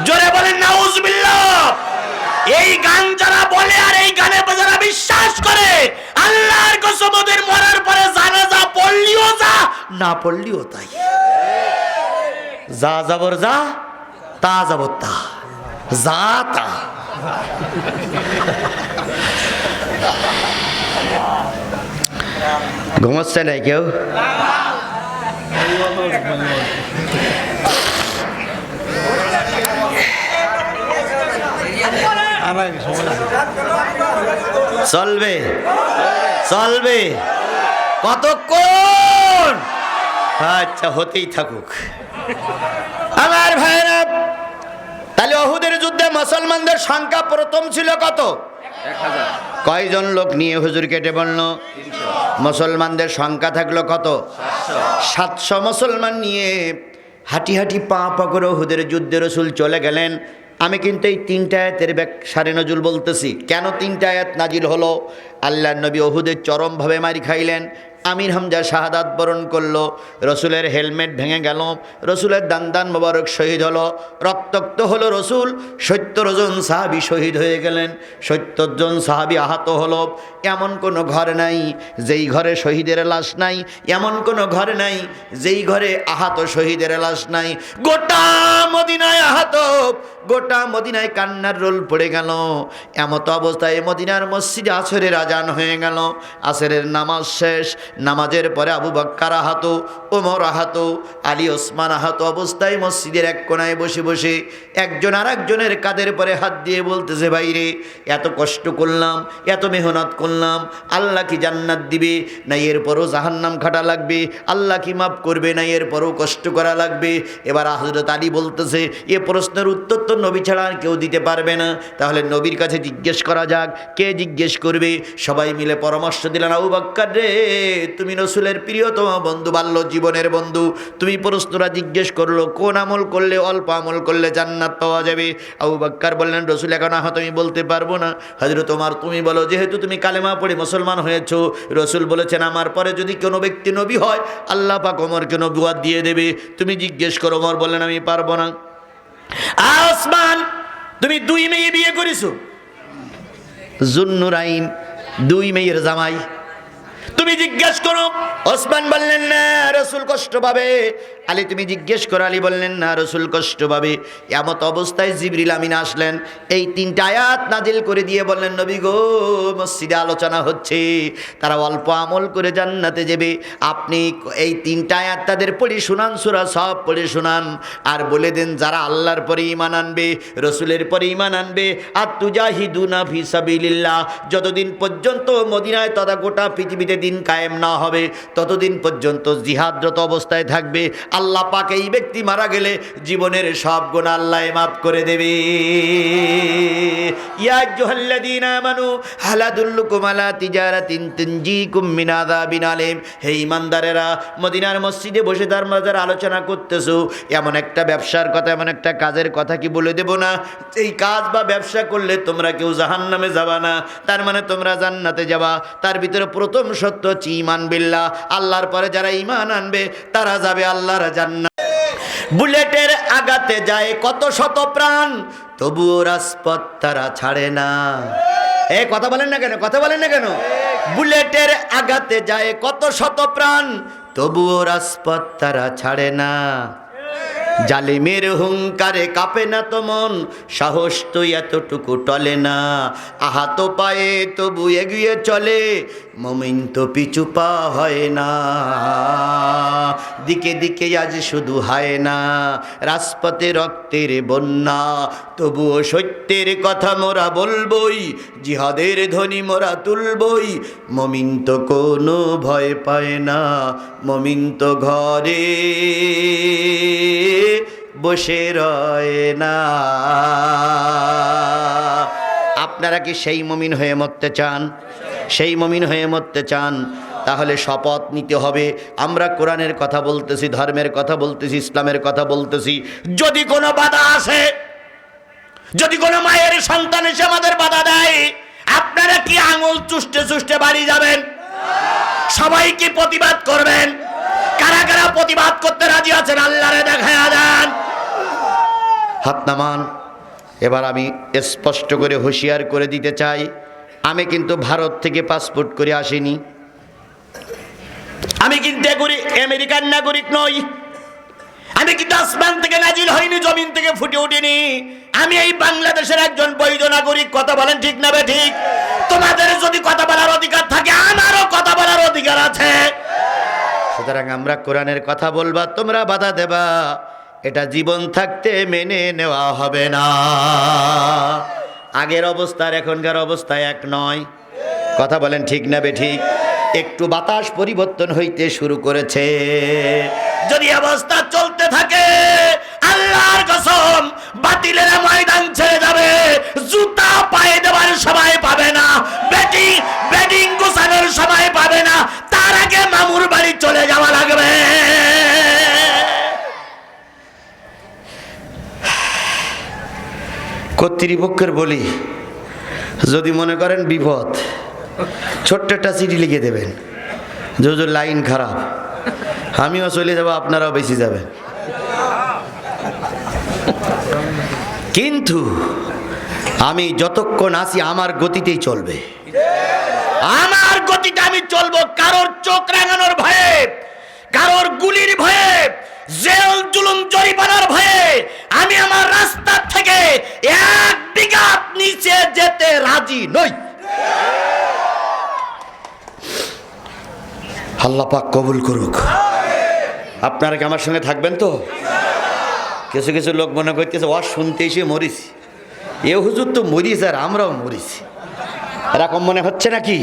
জোরে বলেন নাউজুবিল্লাহ। এই গান যারা বলে আর এই গানে যারা বিশ্বাস করে, আল্লাহর কসম ওদের মরার পরে জানাজা পড়লিও যা, না পড়লিও তাই। যা যাবর যা, তা যাবর তা, যা তা। ঘুমোচ্ছে নাই কেউ? চলবে চলবে কতক্ষণ? আচ্ছা, হতেই থাকুক আমার ভাইরা। তাহলে উহুদের যুদ্ধে মুসলমানদের সংখ্যা প্রথম ছিল কত? 1000। কয়জন লোক নিয়ে হুজুর কেটে বলল? মুসলমানদের সংখ্যা থাকলো কত? 700 মুসলমান নিয়ে হাঁটি হাঁটি পা পা করে উহুদের যুদ্ধে রাসূল চলে গেলেন। আমি কিন্তু এই 3টা আয়াতের সারে নজুল বলতেছি। কেন 3টা আয়াত নাজিল হলো? আল্লাহর নবী উহুদের চরমভাবে মারি খাইলেন। আমির হামজা শাহাদাত বরণ করলো, রসুলের হেলমেট ভেঙে গেল, রসুলের দান মোবারক শহীদ হলো, রক্তাক্ত হলো রসুল। 70 জন সাহাবী শহীদ হয়ে গেলেন, 70 জন সাহাবী আহত হলো। এমন কোনো ঘর নাই যেই ঘরে শহীদের লাশ নাই, এমন কোনো ঘর নাই যেই ঘরে আহত শহীদের লাশ নাই। গোটা মদিনায় আহত, গোটা মদিনায় কান্নার রোল পড়ে গেল। এমত অবস্থায় মদিনার মসজিদে আসরের আজান হয়ে গেল। আসরের নামাজ শেষ, নামাজের পরে আবু বকর আহত, ওমর আহত, আলী ওসমান আহত অবস্থায় মসজিদের এক কোনায় বসে বসে একজন আর একজনের কাঁধের পরে হাত দিয়ে বলতেছে, ভাইরে এত কষ্ট করলাম, এত মেহনত করলাম, আল্লাহ কি জান্নাত দিবে না এরপরও জাহান্নাম খাটা লাগবে? আল্লাহ কি মাফ করবে না এরপরও কষ্ট করা লাগবে? এবার হযরত আলী বলতেছে, এ প্রশ্নের উত্তর তো নবী ছাড়া আর কেউ দিতে পারবে না, তাহলে নবীর কাছে জিজ্ঞেস করা যাক। কে জিজ্ঞেস করবে? সবাই মিলে পরামর্শ দিলেন, আবু বকর রে, তুমি রসুলের প্রিয়তম বন্ধু, বাল্য জীবনের বন্ধু, তুমি প্রশ্নটা জিজ্ঞেস করলো কোন আমল করলে, অল্প আমল করলে জান্নাত পাওয়া যাবে? আবু বকর বললেন, রসুল এখন আহত আমি বলতে পারবো না। হযরত ওমর, তুমি বলো, যেহেতু তুমি কালেমা পড়ে মুসলমান হয়েছো, রসুল বলেছেন আমার পরে যদি কোনো ব্যক্তি নবী হয় আল্লাহ পাক ওমরকে নবুয়ত দিয়ে দেবে, তুমি জিজ্ঞেস করো। ওমর বললেন, আমি পারবো না। ওসমান, তুমি 2 মেয়ে বিয়ে করেছো, জুন্নুরাইন, 2 মেয়ের জামাই, তুমি জিজ্ঞেস করো। ওসমান বললেন, না রসুল কষ্ট পাবে। আলী, তুমি জিজ্ঞেস করো। আলী বললেন, না রসুল কষ্ট পাবে। এমত অবস্থায় জিবরিল আমিন আসলেন, এই 3টা আয়াত নাজিল করে দিয়ে বললেন, নবী গো, মসজিদে আলোচনা হচ্ছে, তারা অল্প আমল করে জান্নাতে যাবে, আপনি এই 3টা আয়াত তাদের পড়ে শোনান, সূরা সব পড়ে শোনান, আর বলে দেন যারা আল্লাহর পরে ঈমান আনবে, রসুলের পরে ঈমান আনবে, আত-তুজাহিদুনা ফি সাবিলিল্লাহ, যতদিন পর্যন্ত মদিনায় তথা গোটা পৃথিবীতে দিন কায়েম না হবে ততদিন পর্যন্ত জিহাদরত অবস্থায় থাকবে। আল্লাহ পাক এই ব্যক্তি মারা গেলে জীবনের সব গুনাহ আল্লাহ মাফ করে দেবে। ইয়া আইয়ুহাল্লাযীনা আমানু হাল আদুল্লুকুম আলা তিজারাতিন তুনজিকুম মিন আযাবিন আলীম, হে ঈমানদারেরা, মদিনার মসজিদে বসে তার মাঝে আলোচনা করতেছো, এমন একটা ব্যবসার কথা, এমন একটা কাজের কথা কি বলে দেব না? এই কাজ বা ব্যবসা করলে তোমরা কেউ জাহান্নামে যাবা না, তার মানে তোমরা জান্নাতে যাবা। তার ভিতরে প্রথম সত্য হচ্ছে ঈমান বিল্লাহ, আল্লাহর পরে যারা ঈমান আনবে তারা যাবে আল্লাহর জান্নাত। বুলেটের আঘাতে যায় কত শত প্রাণ, তবুও রাজপথ তারা ছাড়ে না। এ কথা বলেন না কেন, কথা বলেন না কেন? বুলেটের আঘাতে যায় কত শত প্রাণ, তবুও রাজপথ তারা ছাড়ে না। জালিমের হুঙ্কারে কাঁপে না তো মন, সাহস তো এতটুকু টলে না। আহাত পায়ে তবু এগিয়ে চলে, মুমিন তো পিছু পা হয় না। দিকে দিকে আজ শুধু হয় না, রাজপথে রক্তের বন্যা, তবুও সত্যের কথা মোরা বলবই, জিহাদের ধ্বনি মোরা তুলবই। মুমিন তো কোনো ভয় পায় না, মুমিন তো ঘরে বসে রয় না। আপনারা কি সেই মুমিন হয়ে মরতে চান? সেই মুমিন হয়ে মরতে চান? তাহলে শপথ নিতে হবে। আমরা কোরআনের কথা বলতেছি, ধর্মের কথা বলতেছি, ইসলামের কথা বলতেছি। যদি কোনো বাধা আসে, যদি কোনো মায়ের সন্তান এসে আমাদের বাধা দেয়, আপনারা কি আঙুল চুষতে চুষতে বাড়ি যাবেন? সবাই কি প্রতিবাদ করবেন? কারা কারা প্রতিবাদ করতে রাজি আছেন? আল্লাহরে দেখায়া দেন, হাত নামান। এবার আমি স্পষ্ট করে হুঁশিয়ার করে দিতে চাই, আমি কিন্তু ভারত থেকে পাসপোর্ট করে আসিনি, আমি কিন্তু আমেরিকান নাগরিক নই, আমি কিন্তু আসমান থেকে নাজিল হইনি, জমিন থেকে ফুটে উঠিনি। আমি এই বাংলাদেশের একজন বৈধ নাগরিক। কথা বলেন ঠিক না ঠিক? তোমাদের যদি কথা বলার অধিকার থাকে, আমারও কথা বলার অধিকার আছে। সুতরাং আমরা কোরআনের কথা বলবা, তোমরা বাধা দেবা, এটা জীবন থাকতে মেনে নেওয়া হবে না। আগের অবস্থার এখনকার অবস্থা এক নয়। কথা বলেন ঠিক না ঠিক? একটু বাতাস পরিবর্তন হইতে শুরু করেছে। যদি অবস্থা চলতে থাকে, আল্লাহর কসম, বাতিলেরা ময়দান ছেড়ে যাবে, জুতা পায়ে দেওয়ার সময় পাবে না, ব্যাটিং গোছানোর সময় পাবে না, তার আগে মামুর বাড়ি চলে যাওয়া লাগবে। কর্তৃপক্ষের বলি, যদি মনে করেন বিপদ, ছোট্ট একটা চিঠি লিখে দেবেন, যে লাইন খারাপ, আমিও চলে যাব, আপনারাও বেশি যাবেন। কিন্তু আমি যতক্ষণ আছি আমার গতিতেই চলবে, আমার গতিতে আমি চলবো। কারোর চোখ রাঙানোর ভয়ে, কারোর গুলির ভয়ে, জেল জুলুম জরিমানার ভয়ে আমি আমার রাস্তা থেকে এক বিঘা নিচে যেতে রাজি নই। আল্লাহ পাক কবুল করুক। আপনারা কি আমার সঙ্গে থাকবেন তো? কিছু কিছু লোক মনে করতেছে ওয়াজ শুনতে এসে মরিস, এ হুজুর তো মরিস আর আমরাও মরিস, এরকম মনে হচ্ছে নাকি?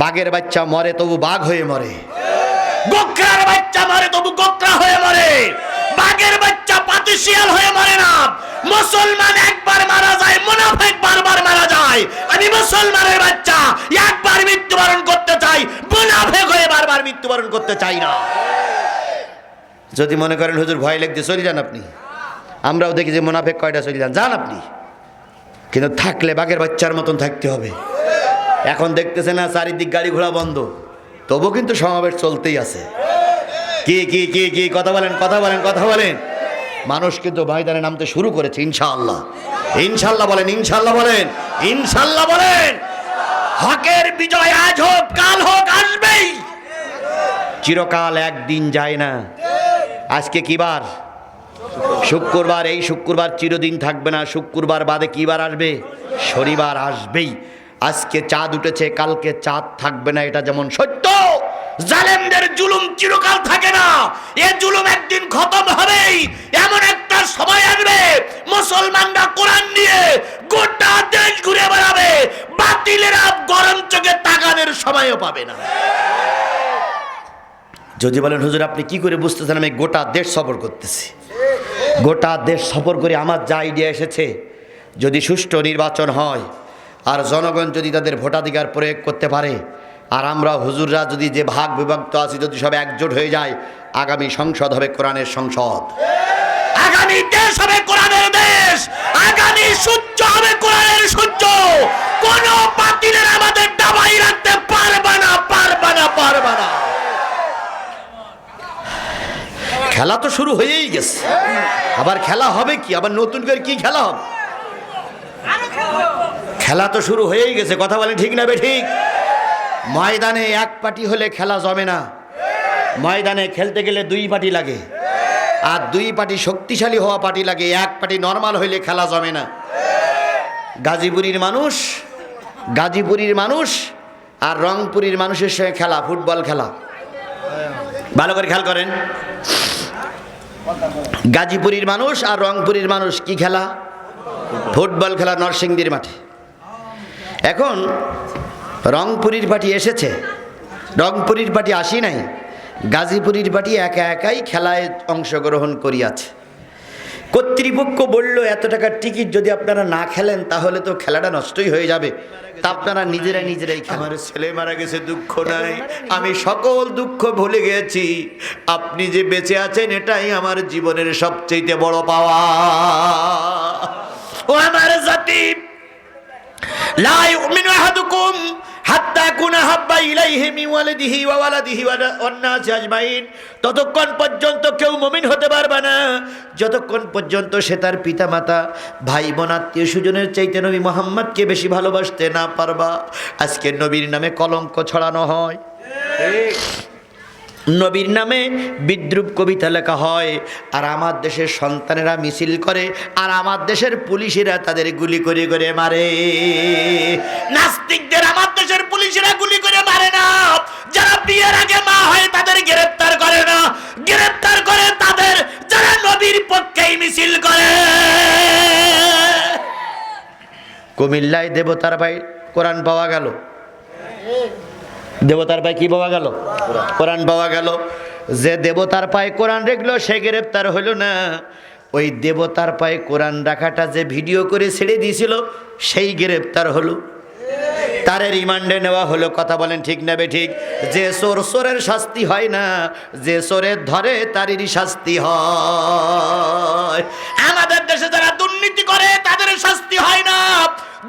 বাঘের বাচ্চা মরে তবু বাঘ হয়ে মরে, গোকরার বাচ্চা মরে তবু গোকরা হয়ে মরে, বাঘের বাচ্চা পাতিশিয়াল হয়ে মরে না। মুসলমান একবার মারা যায়, মুনাফিক বারবার মারা যায়। আমি মুসলমানের বাচ্চা, একবার মৃত্যুবরণ করতে চাই, মুনাফিক হয়ে বারবার মৃত্যুবরণ করতে চাই না। যদি মনে করেন হুজুর ভয় লাগছে, চলে যান আপনি। আমরাও দেখি যে মুনাফিক কয়টা, চলে যান আপনি। কিন্তু থাকলে বাঘের বাচ্চার মতন থাকতে হবে। এখন দেখতেছে না চারিদিক গাড়ি ঘোড়া বন্ধ, তবু কিন্তু সমাবেশ চলতেই আছে। কি কি কি কি কথা বলেন, কথা বলেন, কথা বলেন। মানুষ কিন্তু ময়দানে নামতে শুরু করেছে, ইনশাআল্লাহ। ইনশাআল্লাহ বলেন, ইনশাআল্লাহ বলেন, ইনশাআল্লাহ বলেন। হকের বিজয় আজ হোক, কাল হোক, আসবেই। চিরকাল একদিন যায় না। আজকে কি বার? শুক্রবার। এই শুক্রবার চিরদিন থাকবে না। শুক্রবার বাদে কি বার আসবে? শনিবার আসবেই। আজকে চাঁদ উঠেছে, কালকে চাঁদ থাকবে না, এটা যেমন সত্য। জালেমদের জুলুম চিরকাল থাকে না, এ জুলুম একদিন খতম হবেই। এমন একটা সময় আসবে মুসলমানরা কোরআন নিয়ে গোটা দেশ ঘুরে বেড়াবে, বাতিলেরা গরম চোখে তাকানোর সময়ও পাবে না। যদি বলেন হুজুর আপনি কি করে বুঝতেছেন আমি গোটা দেশ সফর করতেছি? গোটা দেশ সফর করে আমার যা আইডিয়া এসেছে, যদি সুষ্ঠু নির্বাচন হয় আর জনগণ যদি তাদের ভোটাধিকার প্রয়োগ করতে পারে, আর আমরা হুজুররা যদি যে ভাগ বিভক্ত আছি যদি সব একজোট হয়ে যায়, আগামী সংসদ হবে কোরআনের সংসদ, আগামী দেশ হবে কোরআনের দেশ, আগামী সূর্য হবে কোরআনের সূর্য। কোন বাতিলের আমাদের দাবাই রাখতে পারবে না, পারবে না, পারবে না। খেলা তো শুরু হয়েই গেছে, আবার খেলা হবে কি? আবার নতুন করে কি খেলা হবে? খেলা তো শুরু হয়েই গেছে। কথা বলেন ঠিক না ঠিক? ময়দানে এক পার্টি হলে খেলা জমে না। ময়দানে খেলতে গেলে দুই পার্টি লাগে, আর দুই পার্টি শক্তিশালী হওয়া পার্টি লাগে। এক পার্টি নর্মাল হইলে খেলা জমে না। গাজীপুরীর মানুষ আর রংপুরের মানুষের সঙ্গে খেলা, ফুটবল খেলা। ভালো করে খেয়াল করেন, গাজীপুরীর মানুষ আর রংপুরের মানুষ কি খেলা? ফুটবল খেলা, নরসিংদীর মাঠে। এখন রংপুরের পার্টি এসেছে, রংপুরের পার্টি আসি নাই, গাজীপুরের পার্টি একা একাই খেলায় অংশগ্রহণ করিয়াছে। কর্তৃপক্ষ বলল এত টাকার টিকিট যদি আপনারা না খেলেন তাহলে তো খেলাটা নষ্টই হয়ে যাবে, তা আপনারা নিজেরাই আমার ছেলে মারা গেছে, দুঃখ নাই, আমি সকল দুঃখ ভুলে গেছি, আপনি যে বেঁচে আছেন এটাই আমার জীবনের সবচেয়ে বড় পাওয়া। ও আমার জাতি, লা ইউমিনু আহাদুকুম হাত্তা কুনা হাব্বা ইলাইহি মিন ওয়ালিদিহি ওয়া ওয়ালাদিহি ওয়ান নাসি আজমাইন। ততক্ষণ পর্যন্ত কেউ মুমিন হতে পারবে না যতক্ষণ পর্যন্ত সে তার পিতামাতা, ভাই বোন, আত্মীয় স্বজনের চাইতে নবী মুহাম্মদকে বেশি ভালোবাসতে না পারবা। আজকে নবীর নামে কলঙ্ক ছড়ানো হয়। নবীর নামে বিদ্রূপ কবিতা লেখা হয়, আর আমার দেশের সন্তানেরা মিছিল করে, আর আমার দেশের পুলিশেরা তাদের গুলি করে করে মারে। নাস্তিকদের আমার দেশের পুলিশেরা গুলি করে মারে না, যারা বিয়ের আগে মা হয় তাদের গ্রেফতার করে না, গ্রেফতার করে তাদের যারা নবীর পক্ষেই মিছিল করে। কুমিল্লায় দেবতার ভাই কোরআন পাওয়া গেল, দেবতার পায়ে কি পাওয়া গেল? কোরআন পাওয়া গেল। যে দেবতার পায়ে কোরআন রাখলো সে গ্রেফতার হলো না, ওই দেবতার পায়ে কোরআন রাখাটা যে ভিডিও করে ছেড়ে দিয়েছিল সেই গ্রেফতার হলো, তারে রিমান্ডে নেওয়া হলো। কথা বলেন ঠিক না বেঠিক? যে চোর চোরের শাস্তি হয় না, যে চোরের ধরে তারই শাস্তি হয়। আমাদের দেশে যারা দুর্নীতি করে তাদের শাস্তি হয় না,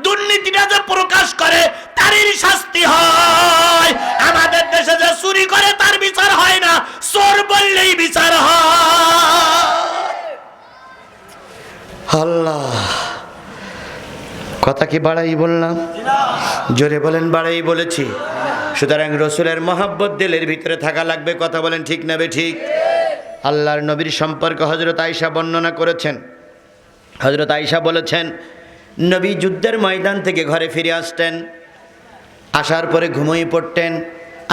দুর্নীতিটা যে প্রকাশ করে তারই শাস্তি হয়। আমাদের দেশে যে চুরি করে তার বিচার হয় না, চোর বললেই বিচার হয়। আল্লাহ, কথা কি বাড়াই বললাম? জোরে বলেন বাড়াই বলেছি। সুতরাং রসুলের মহাব্বত দিলের ভিতরে থাকা লাগবে। কথা বলেন ঠিক না বেঠিক? আল্লাহর নবীর সম্পর্কে হযরত আয়েশা বর্ণনা করেছেন। হযরত আয়েশা বলেছেন, নবী যুদ্ধের ময়দান থেকে ঘরে ফিরে আসতেন, আসার পরে ঘুমিয়ে পড়তেন।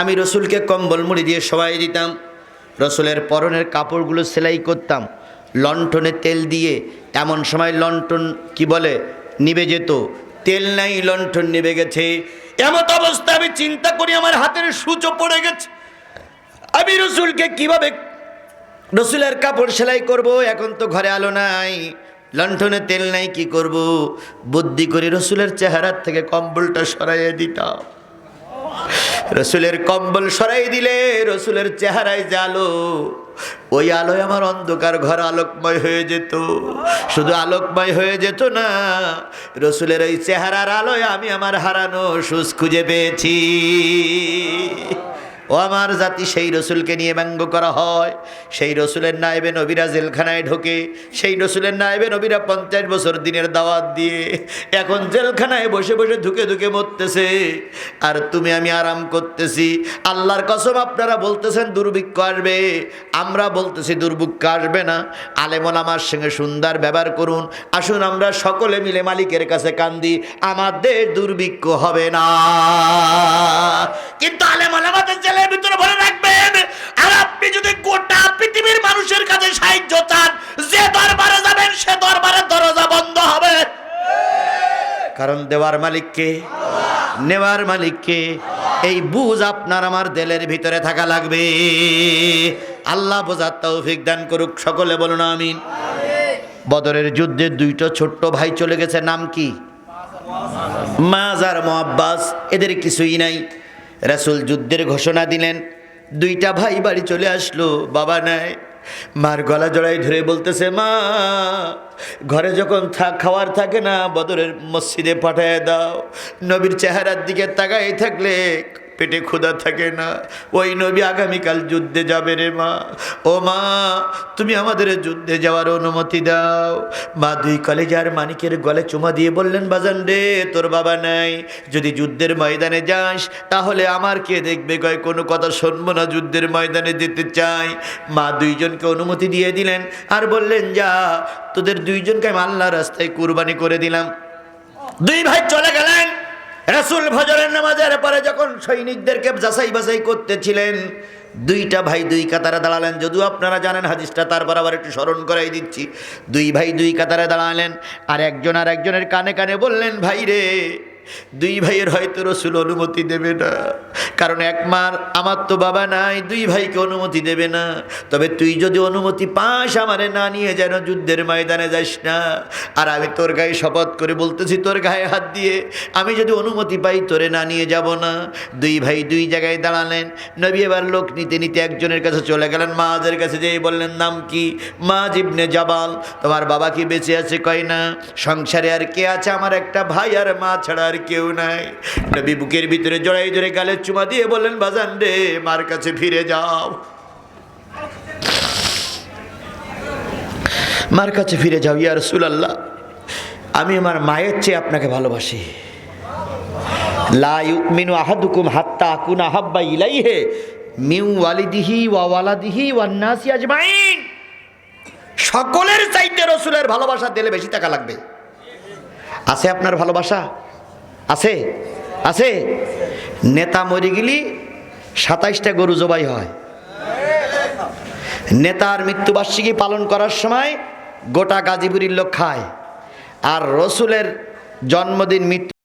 আমি রসুলকে কম্বল মুড়ি দিয়ে শোয়াই দিতাম, রসুলের পরনের কাপড়গুলো সেলাই করতাম লণ্ঠনে তেল দিয়ে। এমন সময় লণ্ঠন কি বলে নিভে যেত, তেল নাই লণ্ঠন নিভে গেছে। এমত অবস্থা আমি চিন্তা করি আমার হাতের সূচও পড়ে গেছে, আমি রসুলকে কিভাবে রসুলের কাপড় সেলাই করব? এখন তো ঘরে আলো নাই, লণ্ঠনে তেল নাই, কি করব? বুদ্ধি করে রসুলের চেহারার থেকে কম্বলটা সরাইয়ে দিতাম। রসুলের কম্বল সরাই দিলে রসুলের চেহারায় যে আলো, ওই আলোয় আমার অন্ধকার ঘর আলোকময় হয়ে যেত। শুধু আলোকময় হয়ে যেত না, রসুলের ওই চেহারার আলোয় আমি আমার হারানো সুখ খুঁজে পেয়েছি। ও আমার জাতি, সেই রসুলকে নিয়ে ব্যঙ্গ করা হয়। সেই রসুলের নায়েবে নবীরা জেলখানায় ঢোকে, সেই রসুলের নায়েবে নবীরা 50 বছর দিনের দাওয়াত দিয়ে এখন জেলখানায় বসে বসে ধুকে ধুকে মরতেছে, আর তুমি আমি আরাম করতেছি। আল্লাহর কসম, আপনারা বলতেছেন দুর্ভিক্ষ আসবে, আমরা বলতেছি দুর্ভিক্ষ আসবে না। আলেম ওলামার সঙ্গে সুন্দর ব্যবহার করুন। আসুন আমরা সকলে মিলে মালিকের কাছে কান্দি, আমাদের দুর্ভিক্ষ হবে না। কিন্তু আলেম ওলামাদের জেলের ভিতরে ভরে রাখবেন, আর আপনি যদি গোটা পৃথিবীর মানুষের কাছে সাহায্য চান, যে দরবারে যাবেন সে দরবারের দরজা বন্ধ হবে। কারণ দেওয়ার মালিককে, নেওয়ার মালিককে। এই বুঝ আপনার আমার দিলের ভিতরে থাকা লাগবে। আল্লাহ বোঝার তৌফিক দান করুক, সকলে বলুন আমিন। বদরের যুদ্ধে দুইটা ছোট্ট ভাই চলে গেছে, নাম কি? মায আর মুআব্বাস। এদের কিছুই নাই। রাসূল যুদ্ধের ঘোষণা দিলেন, দুইটা ভাই বাড়ি চলে আসলো, বাবা নাই। মার গলা জড়াই ধরে বলতেছে, মা, ঘরে যখন খাওয়ার থাকে না, বদরের মসজিদে পাঠায় দাও। নবীর চেহারার দিকে তাকাই থাকলে পেটে ক্ষুধা থাকে না। ওই নবী আগামীকাল যুদ্ধে যাবে রে মা। ও মা, তুমি আমাদের যুদ্ধে যাওয়ার অনুমতি দাও। মা দুই কলেজার মানিকের গলে চুমা দিয়ে বললেন, বাজান রে, তোর বাবা নাই, যদি যুদ্ধের ময়দানে যাস তাহলে আমার কে দেখবে? কয় কোনো কথা শুনবো না, যুদ্ধের ময়দানে যেতে চাই। মা দুইজনকে অনুমতি দিয়ে দিলেন, আর বললেন, যা, তোদের দুইজনকে আমি আল্লাহর রাস্তায় কুরবানি করে দিলাম। দুই ভাই চলে গেলেন। রাসূল ফজরের নামাজের পরে যখন সৈনিকদেরকে যাচাই বাছাই করতেছিলেন, দুইটা ভাই দুই কাতারে দাঁড়ালেন। যদিও আপনারা জানেন হাদিসটা, তারপর আবার একটু স্মরণ করাই দিচ্ছি। দুই ভাই দুই কাতারে দাঁড়ালেন, আর একজনের কানে কানে বললেন, ভাই রে, দুই ভাইয়ের হয়তো রসুল অনুমতি দেবে না, কারণ আমার তো বাবা নাই, দুই ভাইকে অনুমতি দেবে না। তবে তুই যদি অনুমতি পাস, আমারে না নিয়ে যেন যুদ্ধের ময়দানে যাস না। আর আমি তোর গায়ে শপথ করে বলতেছি, তোর গায়ে হাত দিয়ে, আমি যদি অনুমতি পাই তোরে না নিয়ে যাব না। দুই ভাই দুই জায়গায় দাঁড়ালেন। নবী এবার লোক নিতে নিতে একজনের কাছে চলে গেলেন, মাযের কাছে যেয়ে বললেন, নাম কি? মায ইবনে জাবাল। তোমার বাবা কি বেঁচে আছে? কয় না। সংসারে আর কে আছে? আমার একটা ভাই আর মা ছাড়া আর কেউ নাই। নবী বুকের ভিতরে জড়াই ধরে গালে চুমা দিয়ে বললেন, বাজান রে, মার কাছে ফিরে যাও, মার কাছে ফিরে যাও। ইয়া রাসূলুল্লাহ, আমি আমার মায়ের চেয়ে আপনাকে ভালোবাসি। লা ইউমিনু আহাদুকুম হাত্তা আকুনা আহাব্বা ইলাইহি মিউ ওয়ালিদিহি ওয়া ওয়ালাদিহি ওয়ান নাসি আজমাইন, সকলের চাইতে রসুলের ভালোবাসা দিলে বেশি টাকা লাগবে। আছে আপনার ভালোবাসা? আছে? আছে? নেতা মরে গেলি 27টা গরু জবাই হয়, নেতার মৃত্যুবার্ষিকী পালন করার সময় গোটা গাজীপুরের লোক খায়, আর রসুলের জন্মদিন মৃত্যু